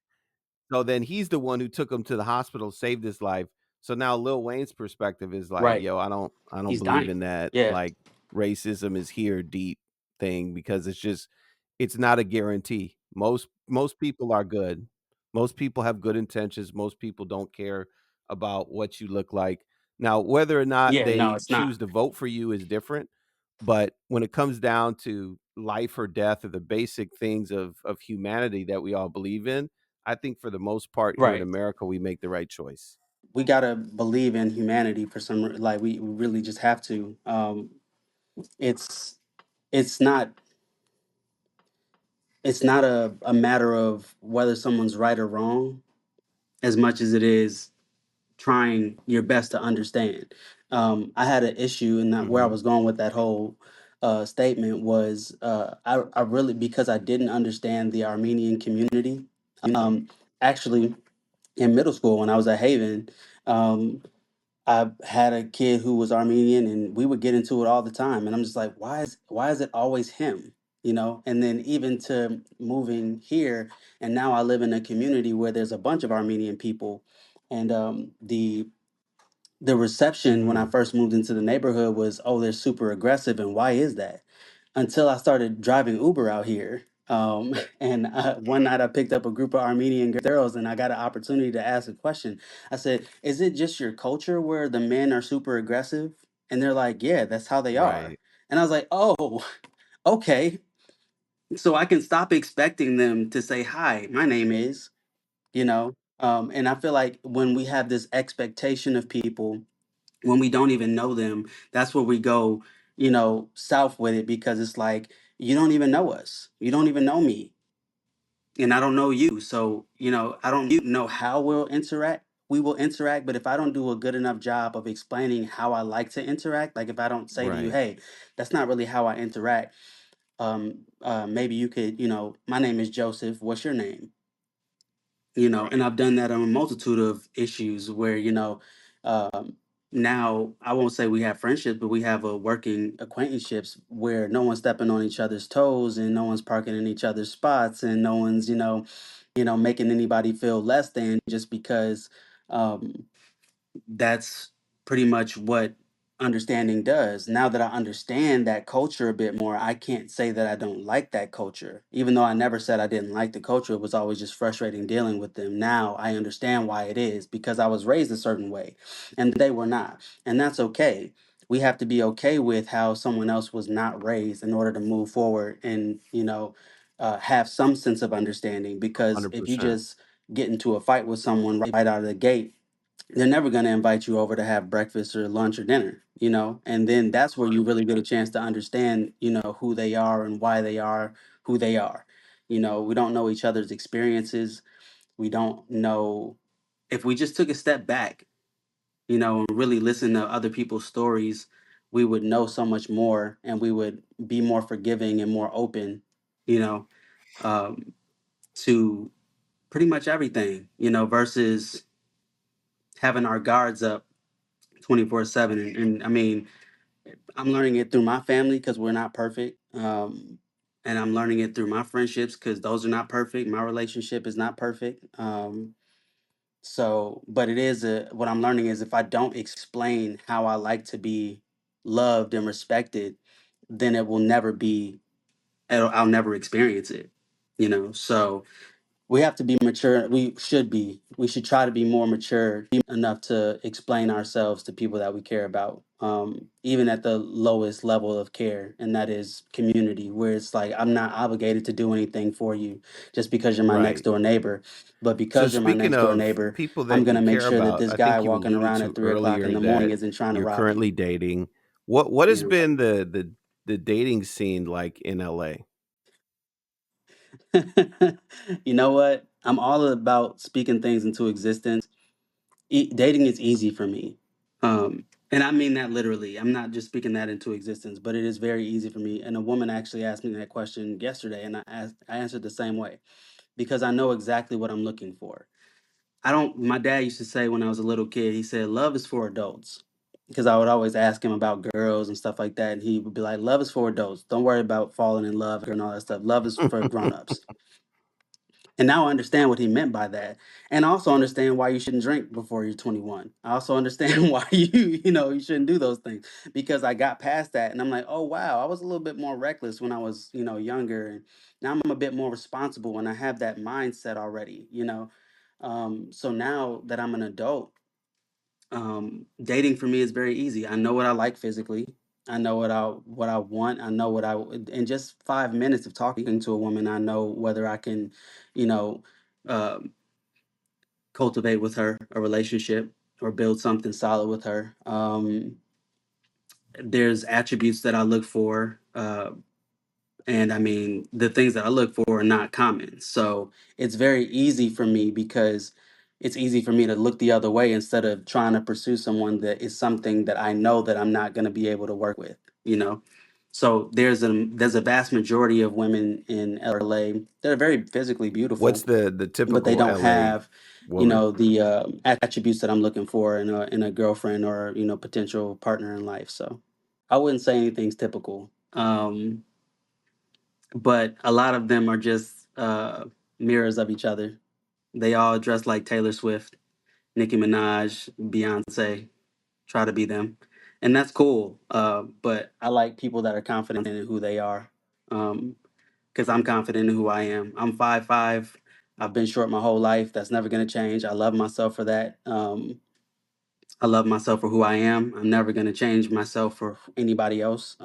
So then he's the one who took him to the hospital, saved his life. So now Lil Wayne's perspective is like, Right, "Yo, I don't he's believe dying. in that, Yeah, like, racism is here deep thing, because it's not a guarantee." Most people are good. Most people have good intentions. Most people don't care about what you look like. Now, whether or not yeah, no, they it's not. choose to vote for you is different, but when it comes down to life or death, or the basic things of humanity that we all believe in, I think for the most part here in Right, America, we make the right choice. we gotta believe in humanity for some like we really just have to. it's it's not it's not a matter of whether someone's right or wrong as much as it is trying your best to understand. I had an issue, and that where I Mhm. was going with that whole statement was I really, because I didn't understand the Armenian community. Um, Actually, in middle school when I was at Haven, um, I had a kid who was Armenian, and we would get into it all the time. And I'm just like, why is it always him? You know. And then even to moving here, and now I live in a community where there's a bunch of Armenian people, and the reception when I Mhm. first moved into the neighborhood was, oh, they're super aggressive, and why is that? Until I started driving Uber out here. And one night I picked up a group of Armenian girls, and I got an opportunity to ask a question. I said, "Is it just your culture where the men are super aggressive?" And they're like, "Yeah, that's how they are." Right. And I was like, "Oh, okay." So I can stop expecting them to say, "Hi, my name is," you know. And I feel like when we have this expectation of people when we don't even know them, that's where we go, south with it, because it's like, you don't even know us. You don't even know me. And I don't know you. So, I don't know how we'll interact. We will interact, but if I don't do a good enough job of explaining how I like to interact, like if I don't say to you, Right. hey, that's not really how I interact, maybe you could, my name is Joseph. What's your name? And I've done that on a multitude of issues where, now I won't say we have friendships, but we have a working acquaintanceships where no one's stepping on each other's toes, and no one's parking in each other's spots, and no one's, making anybody feel less than just because um, that's pretty much what understanding does. Now that I understand that culture a bit more, I can't say that I don't like that culture. Even though I never said I didn't like the culture, it was always just frustrating dealing with them. Now I understand why it is, because I was raised a certain way and they were not. And that's okay. We have to be okay with how someone else was not raised in order to move forward and, have some sense of understanding. Because if you 100%. just get into a fight with someone right out of the gate, they're never going to invite you over to have breakfast or lunch or dinner, and then that's where you really get a chance to understand, who they are and why they are who they are. We don't know each other's experiences. We don't know. If we just took a step back, and really listen to other people's stories, we would know so much more, and we would be more forgiving and more open, you know, um, to pretty much everything, versus having our guards up 24/7. And I mean, I'm learning it through my family because we're not perfect. And I'm learning it through my friendships because those are not perfect. My relationship is not perfect. So, but what I'm learning is, if I don't explain how I like to be loved and respected, then it will never be, I'll never experience it, So we have to be mature. We should try to be more mature enough to explain ourselves to people that we care about, even at the lowest level of care, and that is community, where it's like, I'm not obligated to do anything for you just because you're my next Right. door neighbor. But So because you're my speaking next door of neighbor, people I'm that going you to make care sure that about, this I guy think you walking alluded around to at 3 o'clock in earlier the morning that isn't trying to you're rob you. currently dating. What has You been the dating scene like in LA? know, you know what? I'm all about speaking things into existence. Dating is easy for me. And I mean that literally. I'm not just speaking that into existence, but it is very easy for me. And a woman actually asked me that question yesterday, and I answered the same way, because I know exactly what I'm looking for. I don't. My dad used to say when I was a little kid, he said, "Love is for adults." Because I would always ask him about girls and stuff like that, and he would be like, "Love is for adults. Don't worry about falling in love and all that stuff. Love is for grown-ups." And now I understand what he meant by that. And I also understand why you shouldn't drink before you're 21. I also understand why you shouldn't do those things, because I got past that and I'm like, oh wow, I was a little bit more reckless when I was, younger, and now I'm a bit more responsible and I have that mindset already. So now that I'm an adult, dating for me is very easy. I know what I like physically. I know what I want. I know in just 5 minutes of talking to a woman, I know whether I can, you know, uh, cultivate with her a relationship or build something solid with her. there's attributes that I look for, and I mean, the things that I look for are not common. So it's very easy for me because it's easy for me to look the other way instead of trying to pursue someone that is something that I know that I'm not going to be able to work with, you know? So there's a vast majority of women in LA that are very physically What's beautiful, the but they typical don't LA have, woman? the attributes that I'm looking for in a girlfriend or, potential partner in life. So I wouldn't say anything's typical. But a lot of them are just mirrors of each other. They all dress like Taylor Swift, Nicki Minaj, Beyonce, try to be them. And that's cool. But I like people that are confident in who they are. Because I'm confident in who I am. I'm 5'5". I've been short my whole life. That's never going to change. I love myself for that. I love myself for who I am. I'm never going to change myself for anybody else.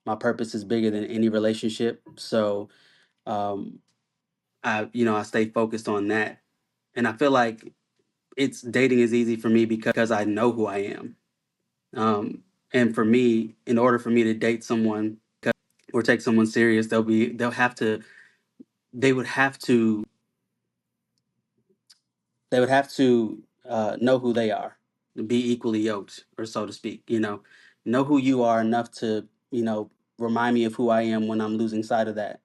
My purpose is bigger than any relationship. So, um, I stay focused on that. And I feel like it's dating is easy for me because I know who I am. And for me, in order for me to date someone or take someone serious, they would have to know who they are, be equally yoked, or so to speak. Know who you are enough to remind me of who I am when I'm losing sight of that.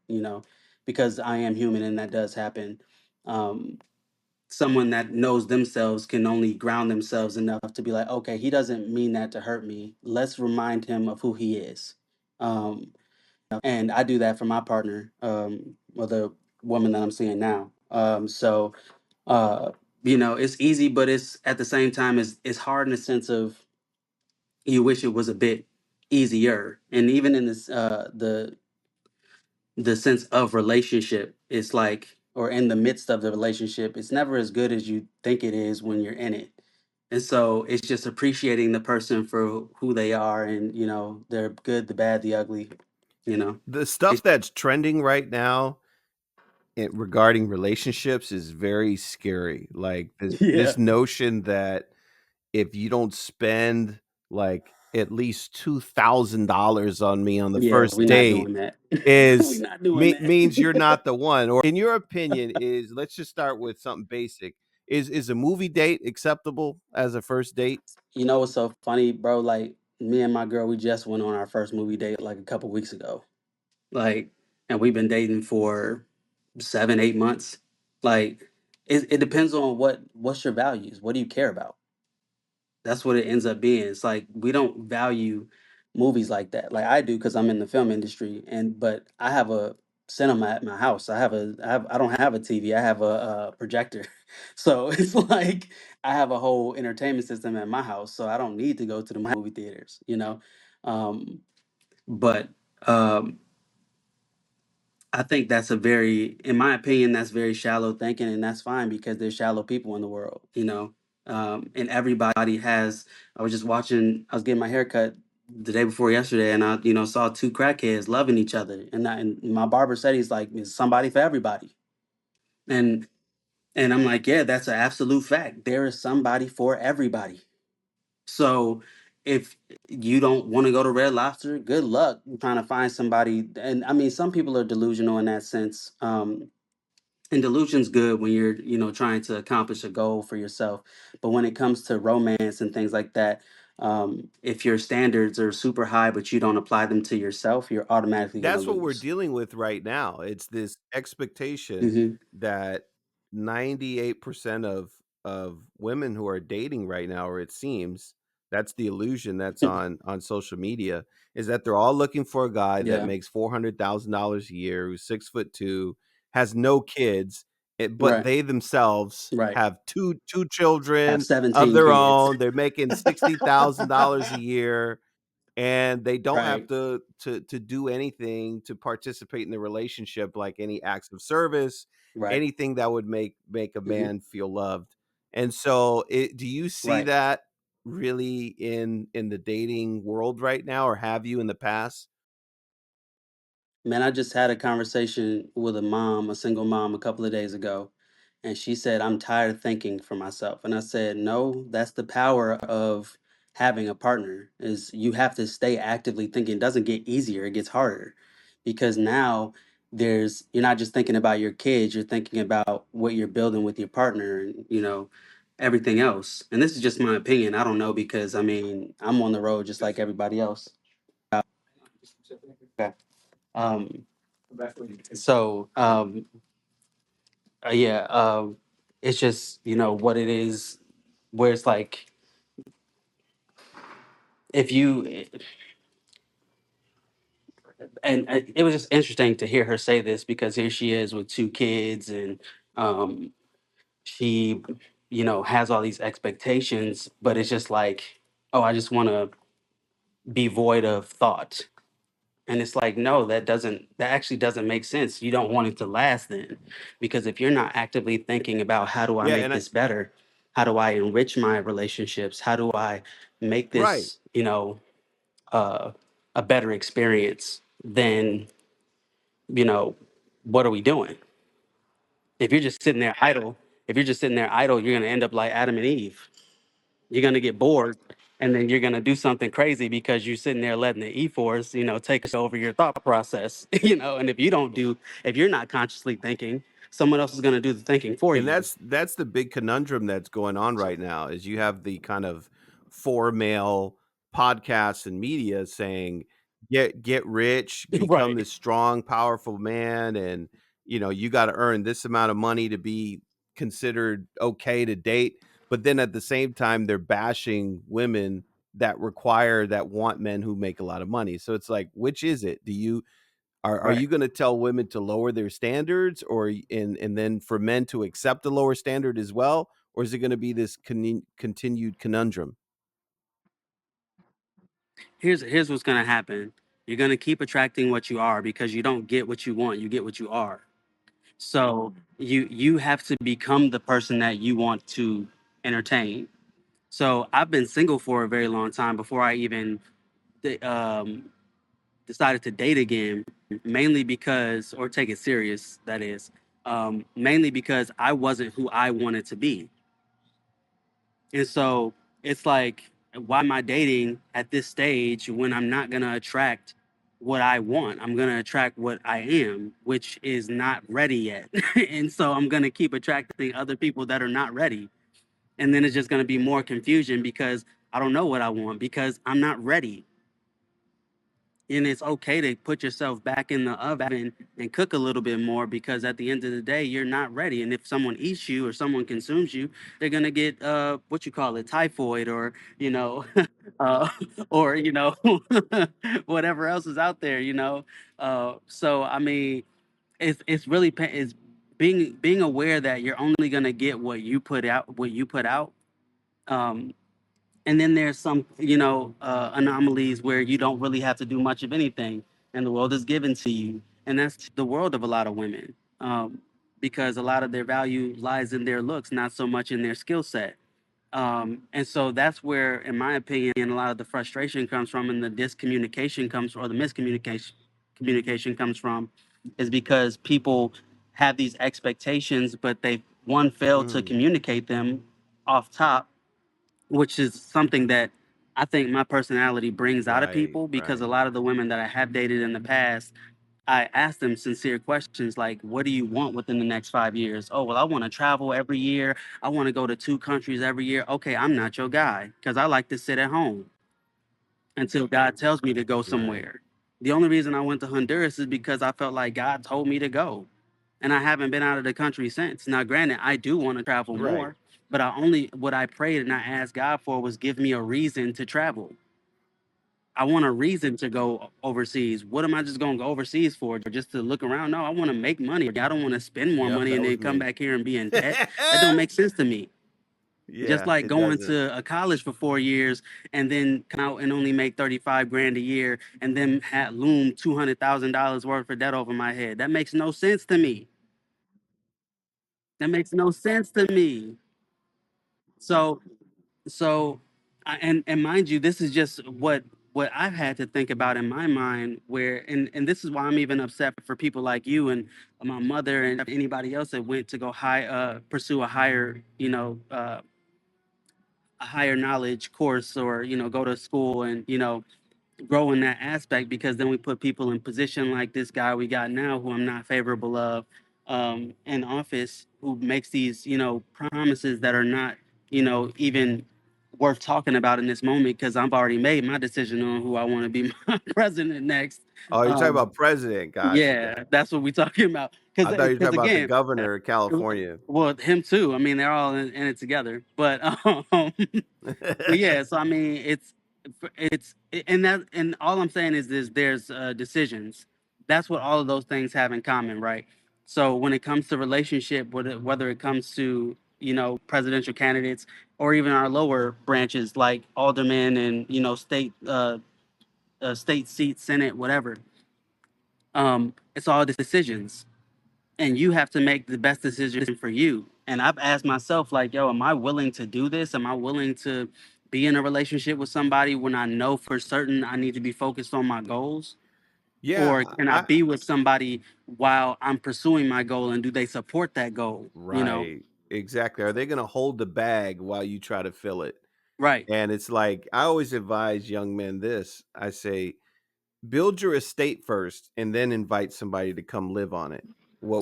Because I am human and that does happen. Um, Someone that knows themselves can only ground themselves enough to be like, okay, he doesn't mean that to hurt me. Let's remind him of who he is. Um, and I do that for my partner, or the woman that I'm seeing now. So uh, it's easy, but it's at the same time it's hard in the sense of you wish it was a bit easier. And even in this the sense of relationship, it's like, or in the midst of the relationship, it's never as good as you think it is when you're in it. And so it's just appreciating the person for who they are, and they're good, the bad, the ugly, you know. The stuff that's trending right now regarding relationships is very scary. Like this Yeah. notion that if you don't spend like at least $2,000 on me on the Yeah, first we're not date doing that. We're is not doing that. means you're not the one. Or in your opinion, is let's just start with something basic. Is a movie date acceptable as a first date? You know what's so funny, bro? Like me and my girl, we just went on our first movie date like a couple weeks ago. Like, and we've been dating for 7, 8 months. Like, it depends on what's your values. What do you care about? That's what it ends up being. It's like we don't value movies like that. Like I do because I'm in the film industry, and but I have a cinema at my house. I don't have a TV. I have a projector. So it's like I have a whole entertainment system at my house. So I don't need to go to the movie theaters. Um, but um, I think that's in my opinion, that's very shallow thinking, and that's fine because there's shallow people in the world. And everybody has. I was getting my hair cut the day before yesterday, and I, saw two crackheads loving each other, and my barber said he's like, "Is somebody for everybody?" And and I'm like, "Yeah, that's an absolute fact. There is somebody for everybody." So if you don't want to go to Red Lobster, good luck trying to find somebody. And I mean, some people are delusional in that sense. And delusion's good when you're, trying to accomplish a goal for yourself. But when it comes to romance and things like that, if your standards are super high, but you don't apply them to yourself, you're automatically going to That's what we're lose. dealing with right now. It's this expectation Hmm. that 98% of women who are dating right now, or it seems that's the illusion that's on social media, is that they're all looking for a guy that Yeah. makes $400,000 a year, who's 6'2", has no kids, but Right. they themselves Right. have two Have children of 17 their kids. own. They're making $60,000 a year, and they don't have Right. to do anything to participate in the relationship, like any acts of service, Right. anything that would make a Hmm. man feel loved. And so do you see Right. that really in the dating world right now, or have you in the past? Man, I just had a conversation with a single mom, a couple of days ago, and she said, "I'm tired of thinking for myself." And I said, "No, that's the power of having a partner is you have to stay actively thinking. It doesn't get easier, it gets harder because now you're not just thinking about your kids, you're thinking about what you're building with your partner and everything else. And this is just my opinion. I don't know because I mean, I'm on the road just like everybody else. Okay. Um so yeah, it's just, what it is where it's like if you and it was just interesting to hear her say this because here she is with two kids and um she has all these expectations, but it's just like, oh, I just want to be void of thought. And it's like, no, that actually doesn't make sense. You don't want it to last then, because if you're not actively thinking about how do I Yeah, make and I this better, how do I enrich my relationships, how do I make right. this uh, a better experience, then you know what are we doing? If you're just sitting there idle, you're gonna end up like Adam and Eve. You're gonna get bored, and then you're gonna do something crazy because you're sitting there letting the E force, take over your thought process. And if you're not consciously thinking, someone else is gonna do the thinking for And you. that's the big conundrum that's going on right now is you have the kind of for male podcasts and media saying, "Get rich, become Right. this strong, powerful man, and, you gotta earn this amount of money to be considered okay to date." But then at the same time, they're bashing women that want men who make a lot of money. So it's like, which is it? Are Right. you gonna tell women to lower their standards or and then for men to accept a lower standard as well? Or is it gonna be this continued conundrum? Here's what's gonna happen. You're gonna keep attracting what you are because you don't get what you want, you get what you are. So you have to become the person that you want to entertain. So I've been single for a very long time before I even de- um, decided to date again, mainly because, or take it serious, that is, mainly because I wasn't who I wanted to be. And so it's like, why am I dating at this stage when I'm not going to attract what I want? I'm going to attract what I am, which is not ready yet. And so I'm going to keep attracting other people that are not ready. And then it's just going to be more confusion because I don't know what I want because I'm not ready. And it's okay to put yourself back in the oven and cook a little bit more because at the end of the day you're not ready, and if someone eats you or someone consumes you, they're going to get what you call it, typhoid, or uh, or whatever else is out there, so I mean it's really it's being aware that you're only going to get what you put out. um, and then there's some anomalies where you don't really have to do much of anything and the world is given to you, and that's the world of a lot of women, because a lot of their value lies in their looks, not so much in their skill set. And so that's where, in my opinion, a lot of the frustration comes from, and the discommunication comes, or the miscommunication communication comes from, is because people have these expectations, but they one fail to Mm, communicate them off top, which is something that I think my personality brings out of right, people, because a right. lot of the women that I have dated in the past, I ask them sincere questions like, what do you want within the next 5 years? Oh, well, I want to travel every year. I want to go to 2 countries every year. Okay, I'm not your guy because I like to sit at home until God tells me to go Right, somewhere. The only reason I went to Honduras is because I felt like God told me to go. And I haven't been out of the country since. Now, granted, I do want to travel right. more, but what I prayed and I asked God for was give me a reason to travel. I want a reason to go overseas. What am I just going to go overseas for? Just to look around? No, I want to make money. I don't want to spend more Yep, money that and was then come me. back here and be in debt. That don't make sense to me. Just Yeah, like it going doesn't. to a college for 4 years and then come out and only make 35 grand a year and then loom $200,000 worth of debt over my head. That makes no sense to me. That makes no sense to me. So so and mind you, this is just what I've had to think about in my mind, where and this is why I'm even upset for people like you and my mother and anybody else that went to go pursue a higher a higher knowledge course, or go to school and grow in that aspect, because then we put people in position like this guy we got now, who I'm not favorable of, in office, who makes these promises that are not even worth talking about in this moment, because I've already made my decision on who I want to be my president next. Oh, you're talking um, about president. Gotcha, yeah, gotcha. that's what we're talking about. I thought you were talking Because about the again, governor of California. well, him too. I mean, they're all in it together. But but yeah, so I mean, and all I'm saying is this: there's decisions. That's what all of those things have in common, right? So when it comes to relationship, whether it comes to presidential candidates, or even our lower branches like aldermen and state seat, senate, whatever, it's all decisions, and you have to make the best decision for you. And I've asked myself, like, yo, am I willing to do this? Am I willing to be in a relationship with somebody when I know for certain I need to be focused on my goals? Yeah, Or can I be with somebody while I'm pursuing my goal, and do they support that goal? right. Exactly. Are they gonna hold the bag while you try to fill it? Right, And it's like, I always advise young men this. I say, build your estate first and then invite somebody to come live on it.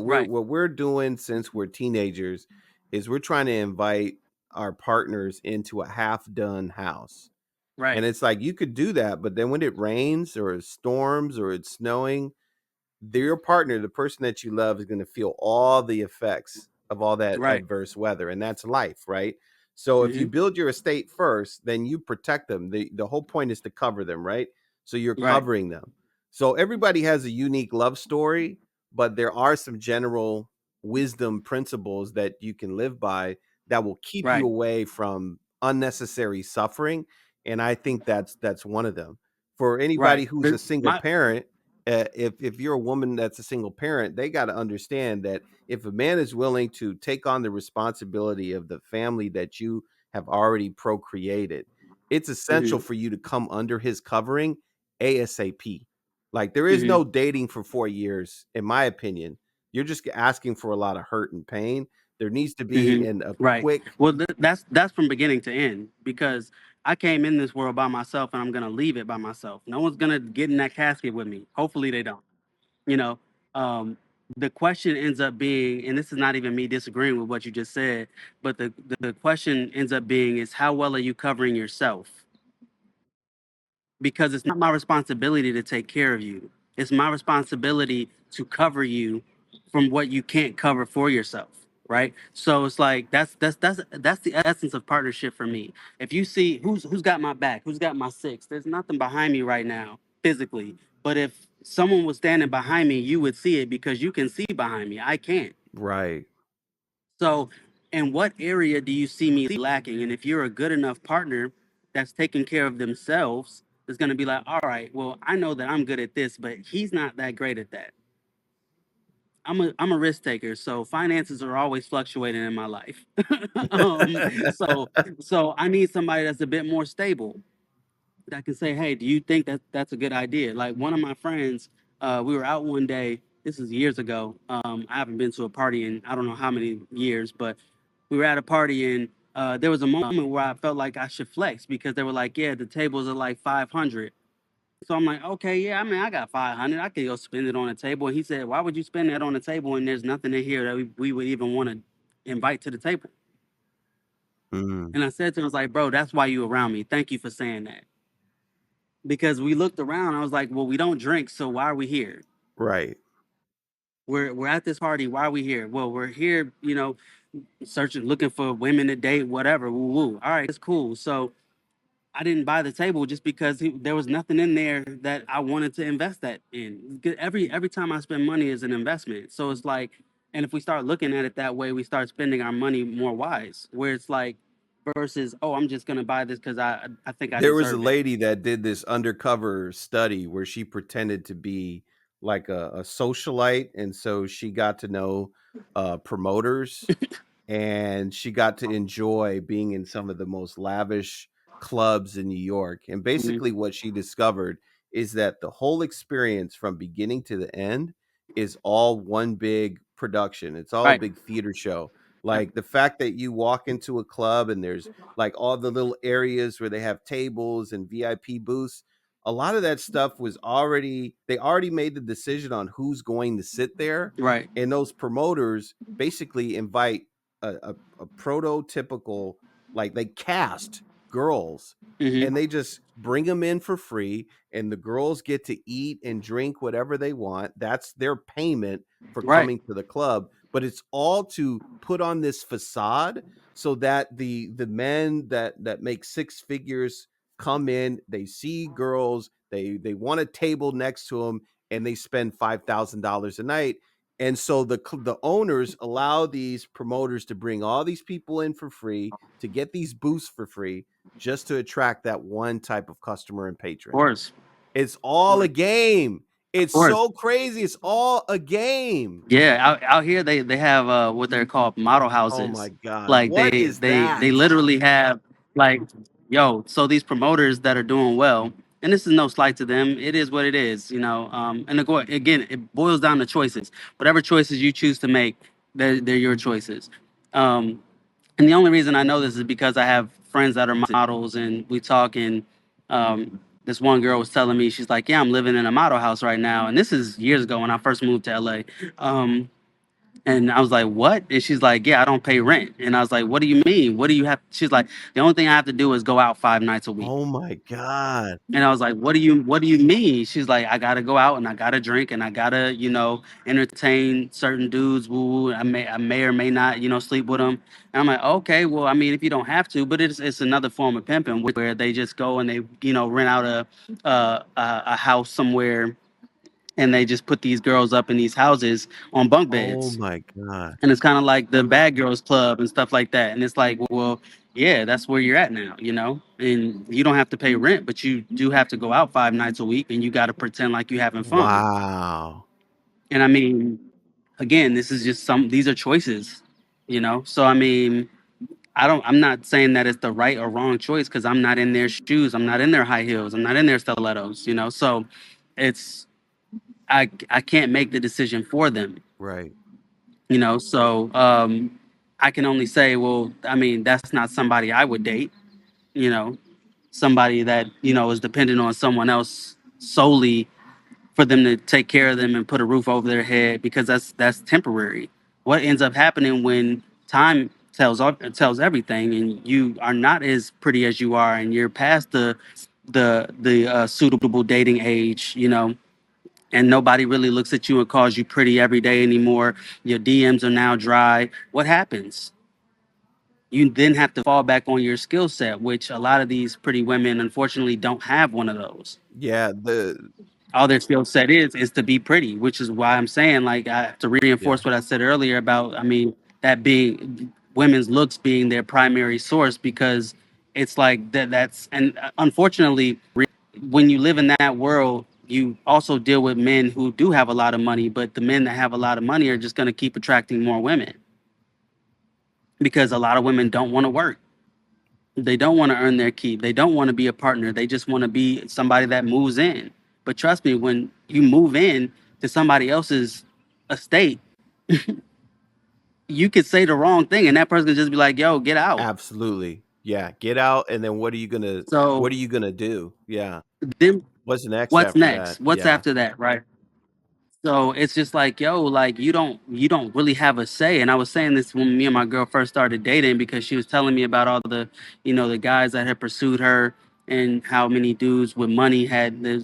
right, What we're doing since we're teenagers is we're trying to invite our partners into a half done house. And right, it's like you could do that, but then when it rains or it storms or it's snowing, your partner, the person that you love, is going to feel all the effects of all that right. adverse weather, and that's life, right? So if you Hmm. build your estate first, then you protect them. The whole point is to cover them, right? So you're Right, covering them. So everybody has a unique love story, but there are some general wisdom principles that you can live by that will keep you right, away from unnecessary suffering, and I think that's one of them. For anybody right. who's a single My parent, if you're a woman that's a single parent, they got to understand that if a man is willing to take on the responsibility of the family that you have already procreated, it's essential Mhm, for you to come under his covering ASAP. Like there is mhm, no dating for 4 years, in my opinion. You're just asking for a lot of hurt and pain. There needs to be mhm. a Right. quick Well, that's from beginning to end, because I came in this world by myself, and I'm gonna leave it by myself. No one's gonna get in that casket with me. Hopefully, they don't. You know, um, the question ends up being, and this is not even me disagreeing with what you just said, but the question ends up being is, how well are you covering yourself? Because it's not my responsibility to take care of you. It's my responsibility to cover you from what you can't cover for yourself. Right. So it's like that's the essence of partnership for me. If you see who's got my back, who's got my six, there's nothing behind me right now physically. But if someone was standing behind me, you would see it, because you can see behind me. I can't. right. So, in what area do you see me lacking? And if you're a good enough partner that's taking care of themselves, it's going to be like, all right, well, I know that I'm good at this, but he's not that great at that. I'm a risk taker, so finances are always fluctuating in my life. So I need somebody that's a bit more stable, that can say, "Hey, do you think that that's a good idea?" Like one of my friends, we were out one day. This is years ago. I haven't been to a party in I don't know how many years, but we were at a party, and there was a moment where I felt like I should flex, because they were like, "Yeah, the tables are like 500." So I'm like, "Okay, yeah, I mean, I got 500. I could go spend it on a table." And he said, "Why would you spend that on a table and there's nothing in here that we would even want to invite to the table?" Mm, And I said to him, "I was like, bro, that's why you around me. Thank you for saying that." Because we looked around, I was like, "Well, we don't drink, so why are we here? right. We're at this party. Why are we here?" "Well, we're here, searching, looking for women to date, whatever." Woo woo. All right, it's cool. So I didn't buy the table just because there was nothing in there that I wanted to invest that in. 'Cause every time I spend money is an investment. So it's like, and if we start looking at it that way, we start spending our money more wise. Where it's like, versus, oh, I'm just gonna buy this because I think I There was a deserve it. lady that did this undercover study where she pretended to be like a socialite, and so she got to know, promoters, and she got to enjoy being in some of the most lavish clubs in New York, and Mhm. basically what she discovered is that the whole experience from beginning to the end is all one big production, it's all a Right. big theater show, Like, the fact that you walk into a club and there's, like, all the little areas where they have tables and VIP booths, a lot of that stuff was already they already made the decision on who's going to sit there, Right. and those promoters basically invite a prototypical, like, they cast girls, Hmm. and they just bring them in for free, and the girls get to eat and drink whatever they want. That's their payment for Right. coming to the club, but it's all to put on this facade so that the men that make six figures come in, they see girls, they want a table next to them, and they spend $5,000 a night. And so the owners allow these promoters to bring all these people in for free, to get these booths for free, just to attract that one type of customer and Of patron. course. It's all a game. Of It's course. so crazy. It's all a game. Yeah, out here they have what they're called model Oh my houses. god. Like What is they that? literally have like, yo, so these promoters that are doing well, and this is no slight to them. It is what it is, you know. And again, it boils down to choices. Whatever choices you choose to make, they're your choices. Um, and the only reason I know this is because I have friends that are models, and we talk. And this one girl was telling me, she's like, "Yeah, I'm living in a model house right now," and this is years ago when I first moved to LA. Um, and I was like, "What?" And she's like, "Yeah, I don't pay rent." And I was like, "What do you mean? What do you have?" She's like, "The only thing I have to do is go out 5 nights a week." Oh my god. And I was like, "What do you mean?" She's like, "I gotta go out and I gotta drink and I gotta, entertain certain dudes. Woo, woo. I may or may not, sleep with them." And I'm like, "Okay, well, I mean, if you don't have to, but it's another form of pimping where they just go and they, rent out a house somewhere, and they just put these girls up in these houses on bunk Oh beds." my god. And it's kind of like the bad girls club and stuff like that. And it's like, well, yeah, that's where you're at now, and you don't have to pay rent, but you do have to go out 5 nights a week, and you got to pretend like you're having fun. Wow. And I mean, again, this is just these are choices, so I mean, I'm not saying that it's the right or wrong choice, because I'm not in their shoes, I'm not in their high heels, I'm not in their stilettos, so it's, I can't make the decision for them. Right. So I can only say, well, I mean, that's not somebody I would date. you know Somebody that is dependent on someone else solely for them to take care of them and put a roof over their head, because that's temporary. What ends up happening when time tells everything, and you are not as pretty as you are, and you're past the suitable dating age, and nobody really looks at you and calls you pretty every day anymore. Your DMs are now dry. What happens? You then have to fall back on your skill set, which a lot of these pretty women unfortunately don't have one of those. Yeah, the All their skill set is to be pretty, which is why I'm saying, like, I have to yeah. reinforce what I said earlier about, I mean, that being women's looks being their primary source, because it's like that's, and unfortunately, when you live in that world, you also deal with men who do have a lot of money, but the men that have a lot of money are just going to keep attracting more women, because a lot of women don't want to work. They don't want to earn their keep. They don't want to be a partner. They just want to be somebody that moves in. But trust me, when you move in to somebody else's estate, you could say the wrong thing, and that person could just be like, "Yo, get out." Absolutely. Yeah, get out, and then what So are you gonna do? Yeah. then What's next what's after next? that? What's Yeah. after that, right? So it's just like, yo, like, you don't really have a say. And I was saying this when me and my girl first started dating, because she was telling me about all the guys that had pursued her, and how many dudes with money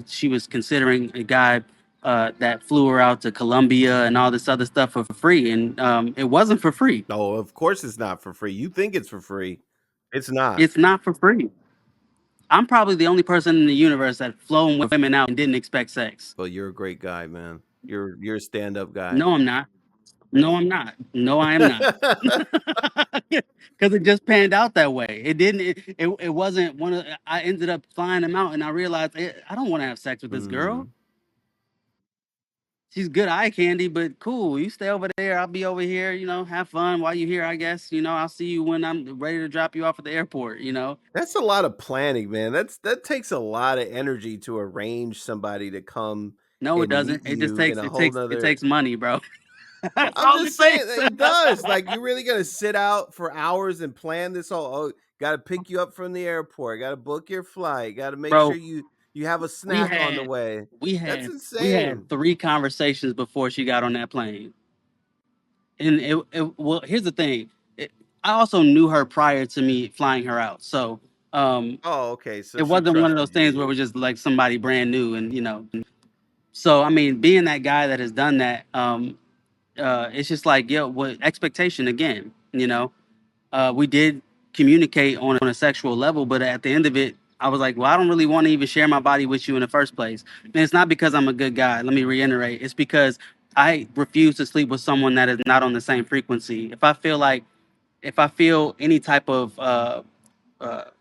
she was considering a guy that flew her out to Colombia and all this other stuff for free. And it wasn't for free. No, of course it's not for free. You think it's for free. It's not. It's not for free. I'm probably the only person in the universe that flown women out and didn't expect sex. But you're a great guy, man. You're a stand-up guy. No, I'm not. No, I'm not. No, I am not. Because it just panned out that way. It didn't. It wasn't one of. I ended up flying him out, and I realized, I don't want to have sex with this girl. Mhm. She's good eye candy, but cool. You stay over there. I'll be over here. Have fun while you're here. I guess. I'll see you when I'm ready to drop you off at the airport. That's a lot of planning, man. That takes a lot of energy to arrange somebody to come No, it and meet doesn't. It just you in takes. a It whole takes. It nother takes money, bro. That's I'm all it just saying takes. that it does. Like, you really gonna sit out for hours and plan this whole, oh, gotta pick you up from the airport, gotta book your flight, gotta make sure Bro, you have a we snack on the had way. we That's had we had insane. 3 conversations before she got on that plane. And well, here's the thing. I also knew her prior to me flying her out. So, um Oh, okay, so it she wasn't one of those trusted things you. where it was just like somebody brand new and so I mean, being that guy that has done that, it's just like, yo, what expectation again, we did communicate on a sexual level, but at the end of it, I was like, well, I don't really want to even share my body with you in the first place. And it's not because I'm a good guy. Let me reiterate. It's because I refuse to sleep with someone that is not on the same frequency. If I feel any type of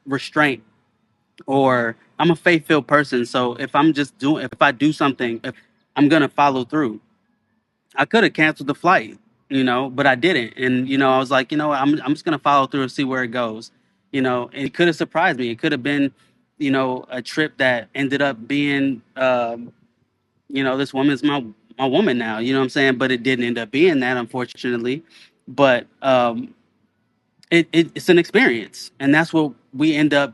restraint, or I'm a faith-filled person, so if I do something, if I'm gonna follow through. I could have canceled the flight, but I didn't. And I was like, I'm just gonna follow through and see where it goes. And it could have surprised me. It could have been, a trip that ended up being, this woman's my woman now. You know what I'm saying? But it didn't end up being that, unfortunately. But it's an experience, and that's what we end up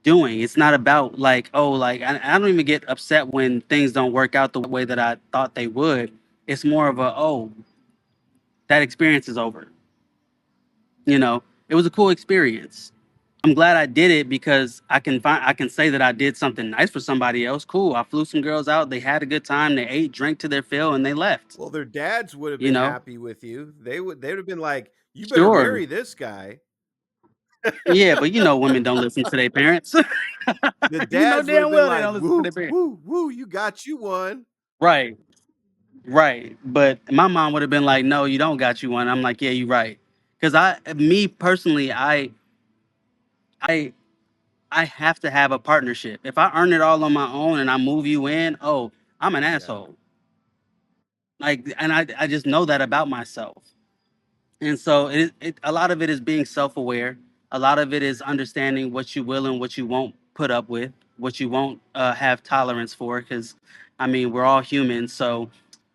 doing. It's not about like, oh, like I don't even get upset when things don't work out the way that I thought they would. It's more of a, oh, that experience is over. It was a cool experience. I'm glad I did it because I can say that I did something nice for somebody else. Cool. I flew some girls out. They had a good time. They ate, drank to their fill, and they left. Well, their dads would have You been know, happy with you. They would have been like, "You better sure, marry this guy." yeah, but women don't listen to their parents. The You know dads would have damn been well they like, don't listen to "Woo, their parents. woo, woo, you got you one." Right, right. But my mom would have been like, "No, you don't got you one." I'm like, "Yeah, you're right." Because me personally, I I have to have a partnership. If I earn it all on my own and I move you in, oh, I'm an Yeah. asshole. Like, and I just know that about myself. And so a lot of it is being self-aware. A lot of it is understanding what you will and what you won't put up with, what you won't have tolerance for. Because, I mean, we're all humans. So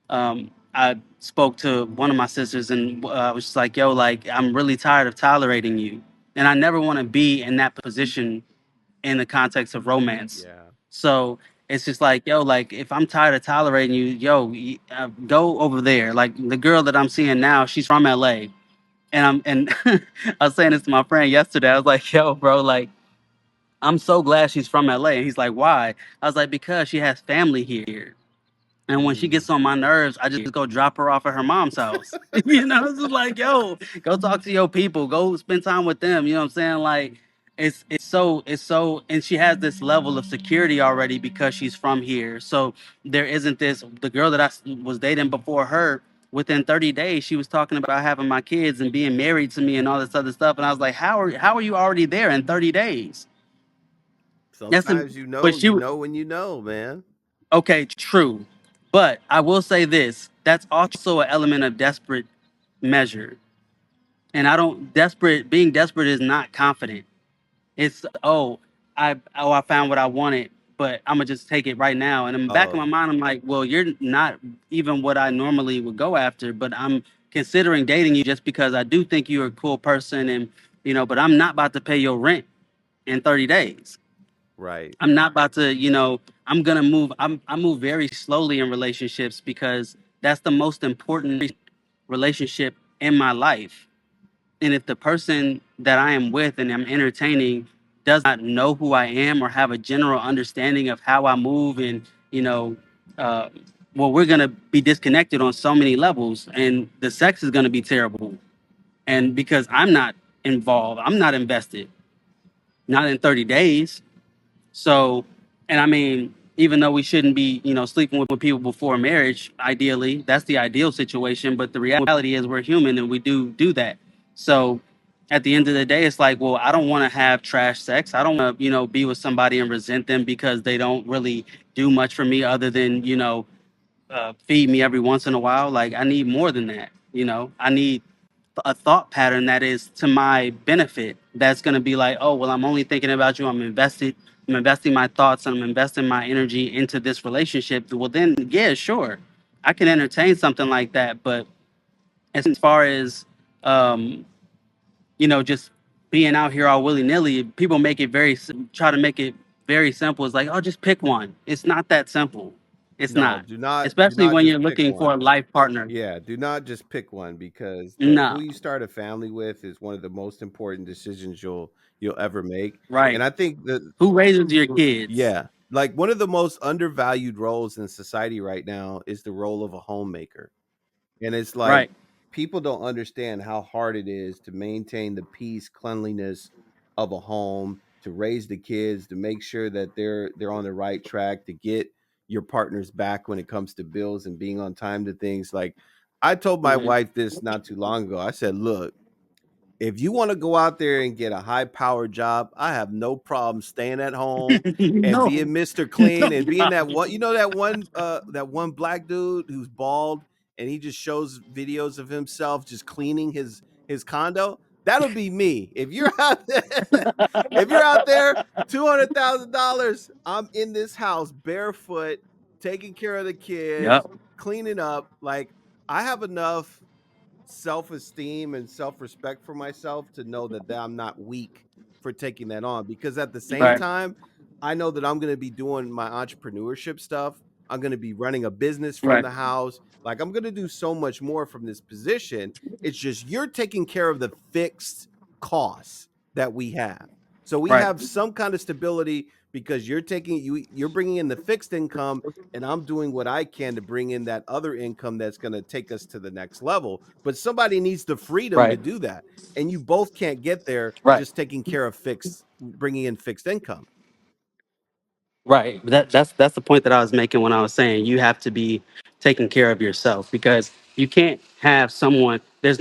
I spoke to one of my sisters and I was just like, yo, like, I'm really tired of tolerating you. And I never want to be in that position in the context of romance. Yeah. So it's just like, yo, like if I'm tired of tolerating you, yo, go over there. Like the girl that I'm seeing now, she's from LA, and I was saying this to my friend yesterday. I was like, yo, bro, like I'm so glad she's from LA. And he's like, why? I was like, because she has family here. And when she Mm. gets on my nerves, I just go drop her off at her mom's house. It's just like, yo, go talk to your people, go spend time with them. You know what I'm saying? Like, it's so, and she has this level of security already because she's from here. So there isn't this. The girl that was dating before her, within 30 days, she was talking about having my kids and being married to me and all this other stuff. And I was like, how are you already there in 30 days? That's Sometimes but you know when you know, man. Okay, true. But I will say this, that's also an element of desperate measure. And I don't desperate being desperate is not confident. It's I found what I wanted, but I'm gonna just take it right now. And in the back of my Oh, mind, I'm like, well, you're not even what I normally would go after, but I'm considering dating you just because I do think you're a cool person and but I'm not about to pay your rent in 30 days. right. I'm not about to, I'm gonna move. I move very slowly in relationships because that's the most important relationship in my life. And if the person that I am with and I'm entertaining does not know who I am or have a general understanding of how I move, and you know, uh, well, we're gonna be disconnected on so many levels, and the sex is gonna be terrible. And because I'm not involved, I'm not invested, not in 30 days. So, and I mean, even though we shouldn't be, sleeping with people before marriage, ideally, that's the ideal situation. But the reality is we're human and we do that. So at the end of the day, it's like, well, I don't want to have trash sex. I don't want to, be with somebody and resent them because they don't really do much for me other than, feed me every once in a while. Like I need more than that. I need a thought pattern that is to my benefit. That's going to be like, oh, well, I'm only thinking about you. I'm investing my thoughts and I'm investing my energy into this relationship. Well, then, yeah, sure. I can entertain something like that, but as far as um, just being out here all willy nilly, people make it try to make it very simple. It's like, oh, just pick one. It's not that simple. It's No, not, do especially not when just you're pick looking for one. a life partner. Yeah, do not just pick one because who No, you start a family with is one of the most important decisions you'll ever make. And right. I think that Who raises your kids? yeah, like one of the most undervalued roles in society right now is the role of a homemaker. And it's like Right, people don't understand how hard it is to maintain the peace, cleanliness of a home, to raise the kids, to make sure that they're on the right track, to get your partners back when it comes to bills and being on time to things. Like I told my right. wife this not too long ago. I said, "Look, if you want to go out there and get a high powered job, I have no problem staying at home and No, being Mr. no Clean and being that problem. one, that one black dude who's bald and he just shows videos of himself just cleaning his condo. That'll be me. If you're out there, if you're out there, $200,000, I'm in this house barefoot, taking care of the kids, Yep. cleaning up. Like I have enough self-esteem and self-respect for myself to know that I'm not weak for taking that on because at the same Right, time I know that I'm going to be doing my entrepreneurship stuff. I'm going to be running a business from right, the house. Like I'm going to do so much more from this position. It's just you're taking care of the fixed costs that we have. So we right, have some kind of stability because you're bringing in the fixed income and I'm doing what I can to bring in that other income that's going to take us to the next level. But somebody needs the freedom to right, do that. And you both can't get there right, just taking care of bringing in fixed income. right. That's the point that I was making when I was saying you have to be taking care of yourself, because you can't have someone. There's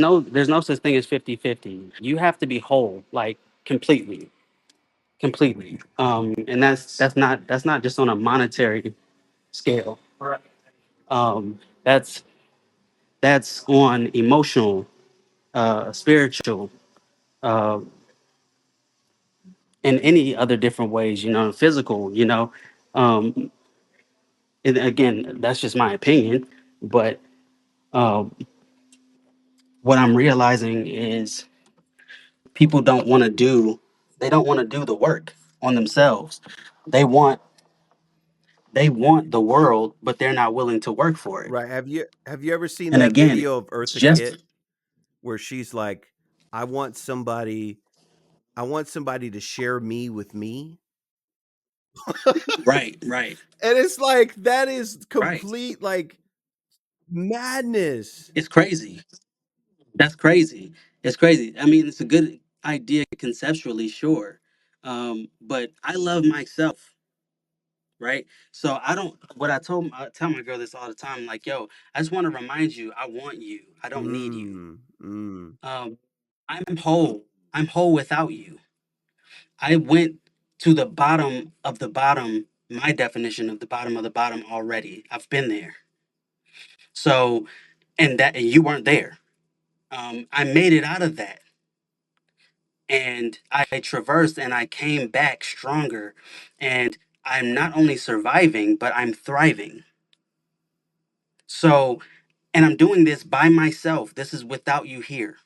no such thing as 50-50. You have to be whole, like completely, completely. And that's not just on a monetary scale. Right. That's on emotional, spiritual, uh, and any other different ways. Physical. Um, and again, that's just my opinion. But um, what I'm realizing is people don't want to do. They don't want to do the work on themselves. They want they want the world, but they're not willing to work for it. Right. Have you ever seen And that again, video of it's Eartha just Kitt where she's like, I want somebody I want somebody to share me with me? right, right, And it's like that is right. complete like madness. It's crazy. That's crazy. It's crazy. I mean, it's a good idea conceptually, sure. But I love myself, right? So I don't. What I tell my girl this all the time. Like, yo, I just want to remind you, I want you. I don't need you. Mm, mm. Um, I'm whole. I'm whole without you. I went to the bottom of the bottom. My definition of the bottom of the bottom already. I've been there. So, and you weren't there. I made it out of that, and I traversed and I came back stronger, and I'm not only surviving but I'm thriving. So, and I'm doing this by myself. This is without you here.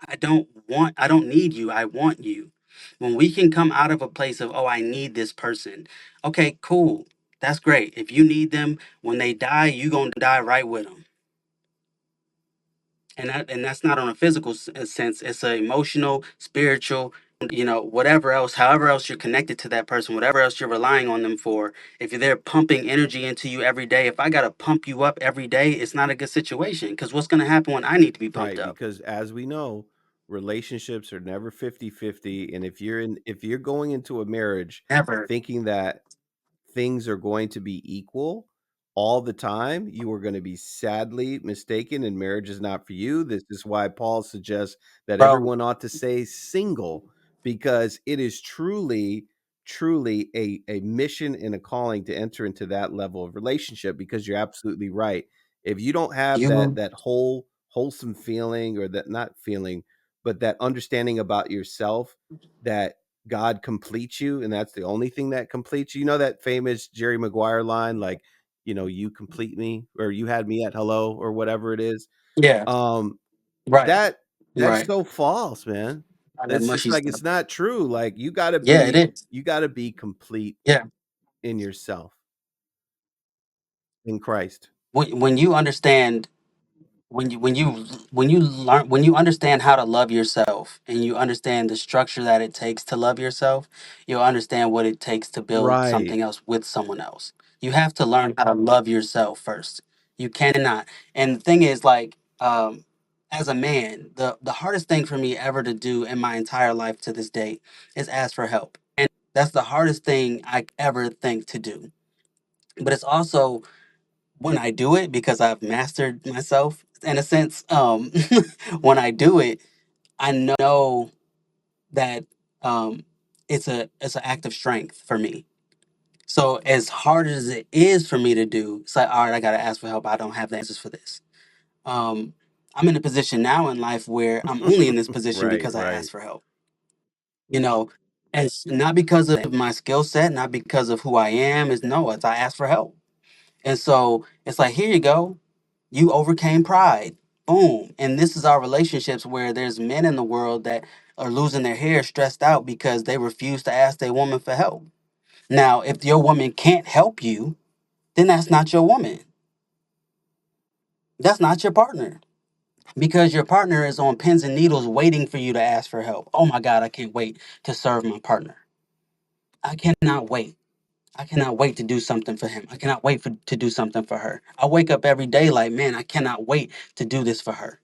I don't need you. I want you. When we can come out of a place of, oh, I need this person. Okay, cool. That's great. If you need them, when they die, you going to die right with them. And that's not on a physical sense. It's a emotional, spiritual, whatever else, however else you're connected to that person, whatever else you're relying on them for. If they're pumping energy into you every day, if I got to pump you up every day, it's not a good situation, because what's going to happen when I need to be pumped Right, up? because as we know, relationships are never 50-50. And if you're going into a marriage Never. thinking that things are going to be equal all the time, you are going to be sadly mistaken, and marriage is not for you. This is why Paul suggests that Bro, everyone ought to stay single because it is truly, truly a mission and a calling to enter into that level of relationship. Because you're absolutely right. If you don't have that you that whole wholesome feeling or that not feeling, but that understanding about yourself that God completes you, and that's the only thing that completes you. You know that famous Jerry Maguire line, like, you complete me, or you had me at hello, or whatever it is. Yeah. Um, Right. that that's Right. so false, man. All that That's just mushy like, stuff. it's not true. Like, Yeah, it is. you gotta be complete Yeah. in yourself, in Christ. When you understand when you learn when you understand how to love yourself and you understand the structure that it takes to love yourself, you'll understand what it takes to build Right. something else with someone else. You have to learn how to love yourself first. You cannot. And the thing is, like, as a man, the hardest thing for me ever to do in my entire life to this day is ask for help. And that's the hardest thing I ever think to do. But it's also, when I do it, because I've mastered myself in a sense, when I do it, I know that um, it's an act of strength for me. So as hard as it is for me to do, it's like, all right, I gotta ask for help. I don't have the answers for this. Um, I'm in a position now in life where I'm only in this position Right, because I right. asked for help. You know, and it's not because of my skill set, not because of who I am. Is no, it's I asked for help. And so it's like, here you go. You overcame pride. Boom. And this is our relationships where there's men in the world that are losing their hair stressed out because they refuse to ask their woman for help. Now, if your woman can't help you, then that's not your woman. That's not your partner. Because your partner is on pins and needles waiting for you to ask for help. Oh my God, I can't wait to serve my partner. I cannot wait. I cannot wait to do something for him. I cannot wait to do something for her. I wake up every day like, man, I cannot wait to do this for her.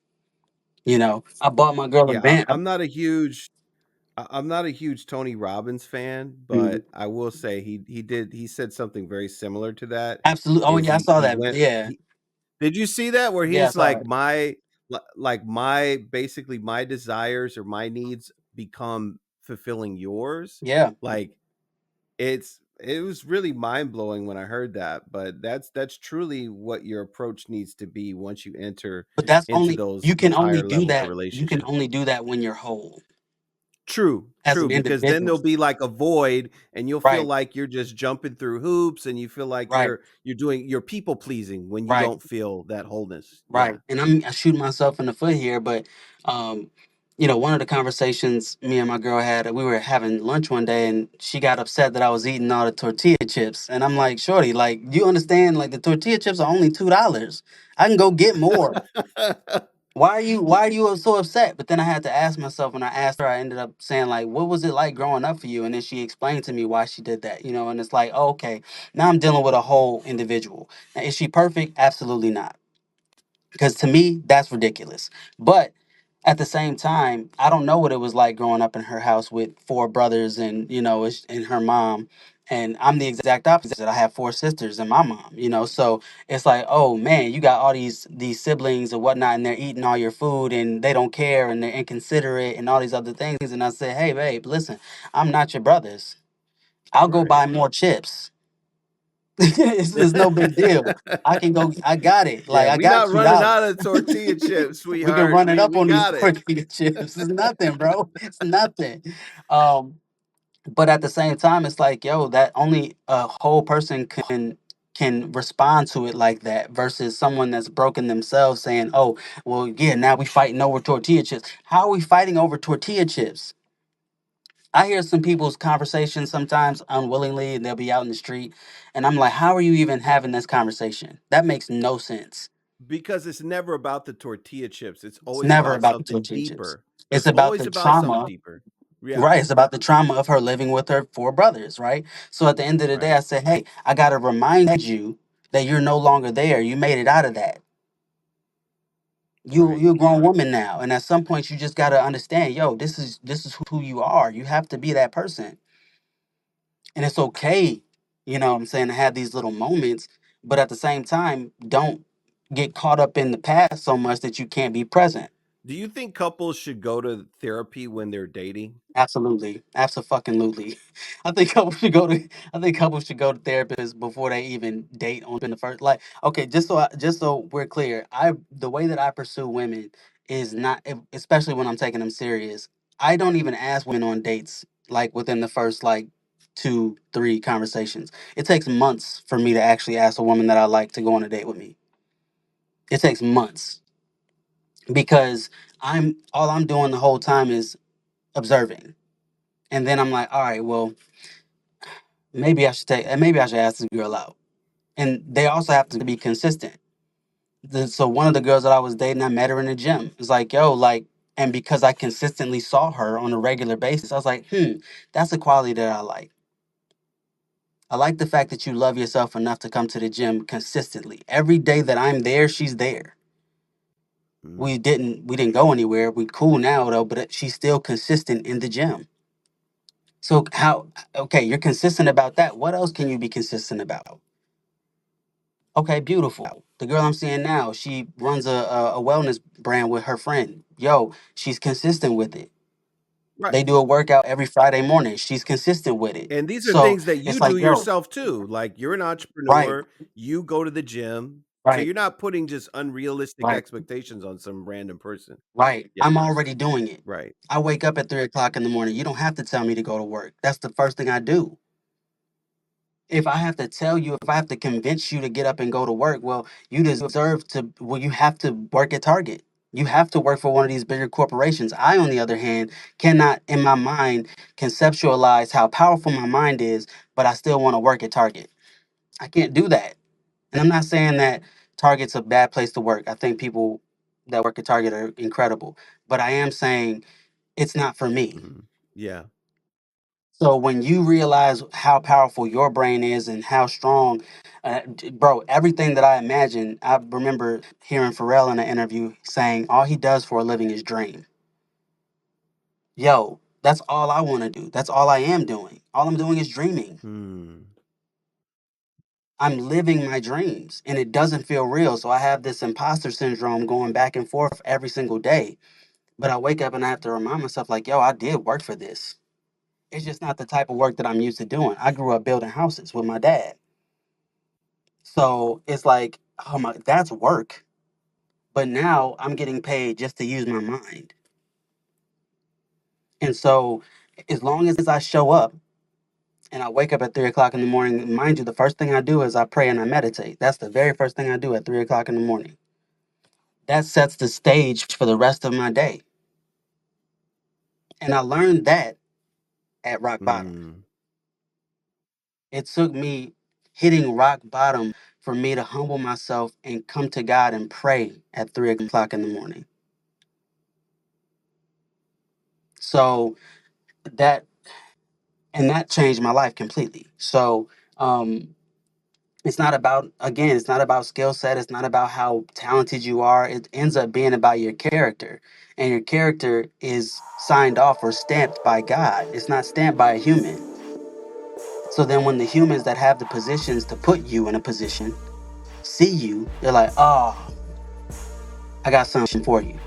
I bought my girl a Yeah, band. I'm not a huge Tony Robbins fan, Mhm. but I will say he said something very similar to that. Absolutely. Oh Is yeah, I saw he that. went Yeah, he Did you see that, where yeah, I he's saw like, it. my basically my desires or my needs become fulfilling yours? Yeah, Like, it was really mind-blowing when I heard that, but that's truly what your approach needs to be once you enter but that's into only those you can only higher do levels of that. You can relationship. only do that when you're whole True, as true, an because then individual. there'll be like a void, and you'll feel Right, like you're just jumping through hoops, and you feel like right, you're people pleasing when you right, don't feel that wholeness. Yeah. right. And I shoot myself in the foot here, but um, one of the conversations me and my girl had, we were having lunch one day, and she got upset that I was eating all the tortilla chips, and I'm like, shorty, like, you understand? Like, the tortilla chips are only $2. I can go get more. Why are you so upset? But then I had to ask myself, when I asked her, I ended up saying, like, what was it like growing up for you? And then she explained to me why she did that, and it's like, oh, okay, now I'm dealing with a whole individual. Now, is she perfect? Absolutely not. Because to me, that's ridiculous. But at the same time, I don't know what it was like growing up in her house with four brothers and her mom. And I'm the exact opposite. I have four sisters and my mom. So it's like, oh man, you got all these siblings and whatnot, and they're eating all your food and they don't care and they're inconsiderate and all these other things. And I say, hey babe, listen, I'm not your brothers. I'll go Right. buy more chips. It's no big deal. I can go. I got it. Like, Yeah, I we got not running out $2. of tortilla chips, We can sweetheart. run it up We on these got it. tortilla chips. It's nothing, bro. It's nothing. Um, but at the same time, it's like, yo, that only a whole person can respond to it like that versus someone that's broken themselves saying, oh, well, yeah, now we fighting over tortilla chips. How are we fighting over tortilla chips? I hear some people's conversations sometimes unwillingly, and they'll be out in the street, and I'm like, how are you even having this conversation? That makes no sense. Because it's never about the tortilla chips. It's It's always never about about the something tortilla chips. deeper. It's It's about always the about something trauma. deeper. Yeah, Right. It's about the trauma of her living with her four brothers, right? So at the end of the day, right, I said, hey, I got to remind you that you're no longer there. You made it out of that. right. You're a grown woman now. And at some point you just got to understand, yo, this is who you are. You have to be that person. And it's okay, what I'm saying, to have these little moments, but at the same time, don't get caught up in the past so much that you can't be present. Do you think couples should go to therapy when they're dating? Absolutely. Absolutely. I think couples should go to therapists before they even date on the first, like, okay, just so we're clear. The way that I pursue women is not, especially when I'm taking them serious. I don't even ask women on dates like within the first, like, two, three conversations. It takes months for me to actually ask a woman that I like to go on a date with me. It takes months because I'm doing the whole time is observing. And then I'm like, all right, well, maybe I should ask this girl out. And they also have to be consistent. So one of the girls that I was dating, I met her in the gym. It's like, yo, like, and because I consistently saw her on a regular basis, I was like, that's a quality that I like. I like the fact that you love yourself enough to come to the gym consistently. Every day that I'm there, she's there. Mm. We didn't go anywhere. We cool now though, but she's still consistent in the gym. So how okay, you're consistent about that. What else can you be consistent about? Okay, beautiful. The girl I'm seeing now, she runs a wellness brand with her friend. Yo, she's consistent with it. Right. They do a workout every Friday morning. She's consistent with it. And these are So things that you it's do like, yo, yourself too. Like you're an right, entrepreneur, you go to the gym. So right, you're not putting just unrealistic right, expectations on some random person. right. Yeah. I'm already doing it. Right. I wake up at 3 o'clock in the morning. You don't have to tell me to go to work. That's the first thing I do. If I have to tell you, if I have to convince you to get up and go to work, well, you have to work at Target. You have to work for one of these bigger corporations. I, on the other hand, cannot in my mind conceptualize how powerful my mind is, but I still want to work at Target. I can't do that. And I'm not saying that Target's a bad place to work. I think people that work at Target are incredible. But I am saying it's not for me. Mhm. Yeah. So when you realize how powerful your brain is and how strong, bro, everything that I imagine, I remember hearing Pharrell in an interview saying all he does for a living is dream. Yo, that's all I want to do. That's all I am doing. All I'm doing is dreaming. Hmm. I'm living my dreams and it doesn't feel real. So I have this imposter syndrome going back and forth every single day. But I wake up and I have to remind myself, like, yo, I did work for this. It's just not the type of work that I'm used to doing. I grew up building houses with my dad. So it's like, oh my, that's work. But now I'm getting paid just to use my mind. And so as long as I show up and I wake up at 3 o'clock in the morning, mind you, the first thing I do is I pray and I meditate. That's the very first thing I do at 3 o'clock in the morning. That sets the stage for the rest of my day. And I learned that at rock bottom. Mm. It took me hitting rock bottom for me to humble myself and come to God and pray at 3 o'clock in the morning. So that that changed my life completely. So um, it's not about, again, it's not about skill set. It's not about how talented you are. It ends up being about your character, and your character is signed off or stamped by God. It's not stamped by a human. So then when the humans that have the positions to put you in a position see you, they're like, oh, I got something for you.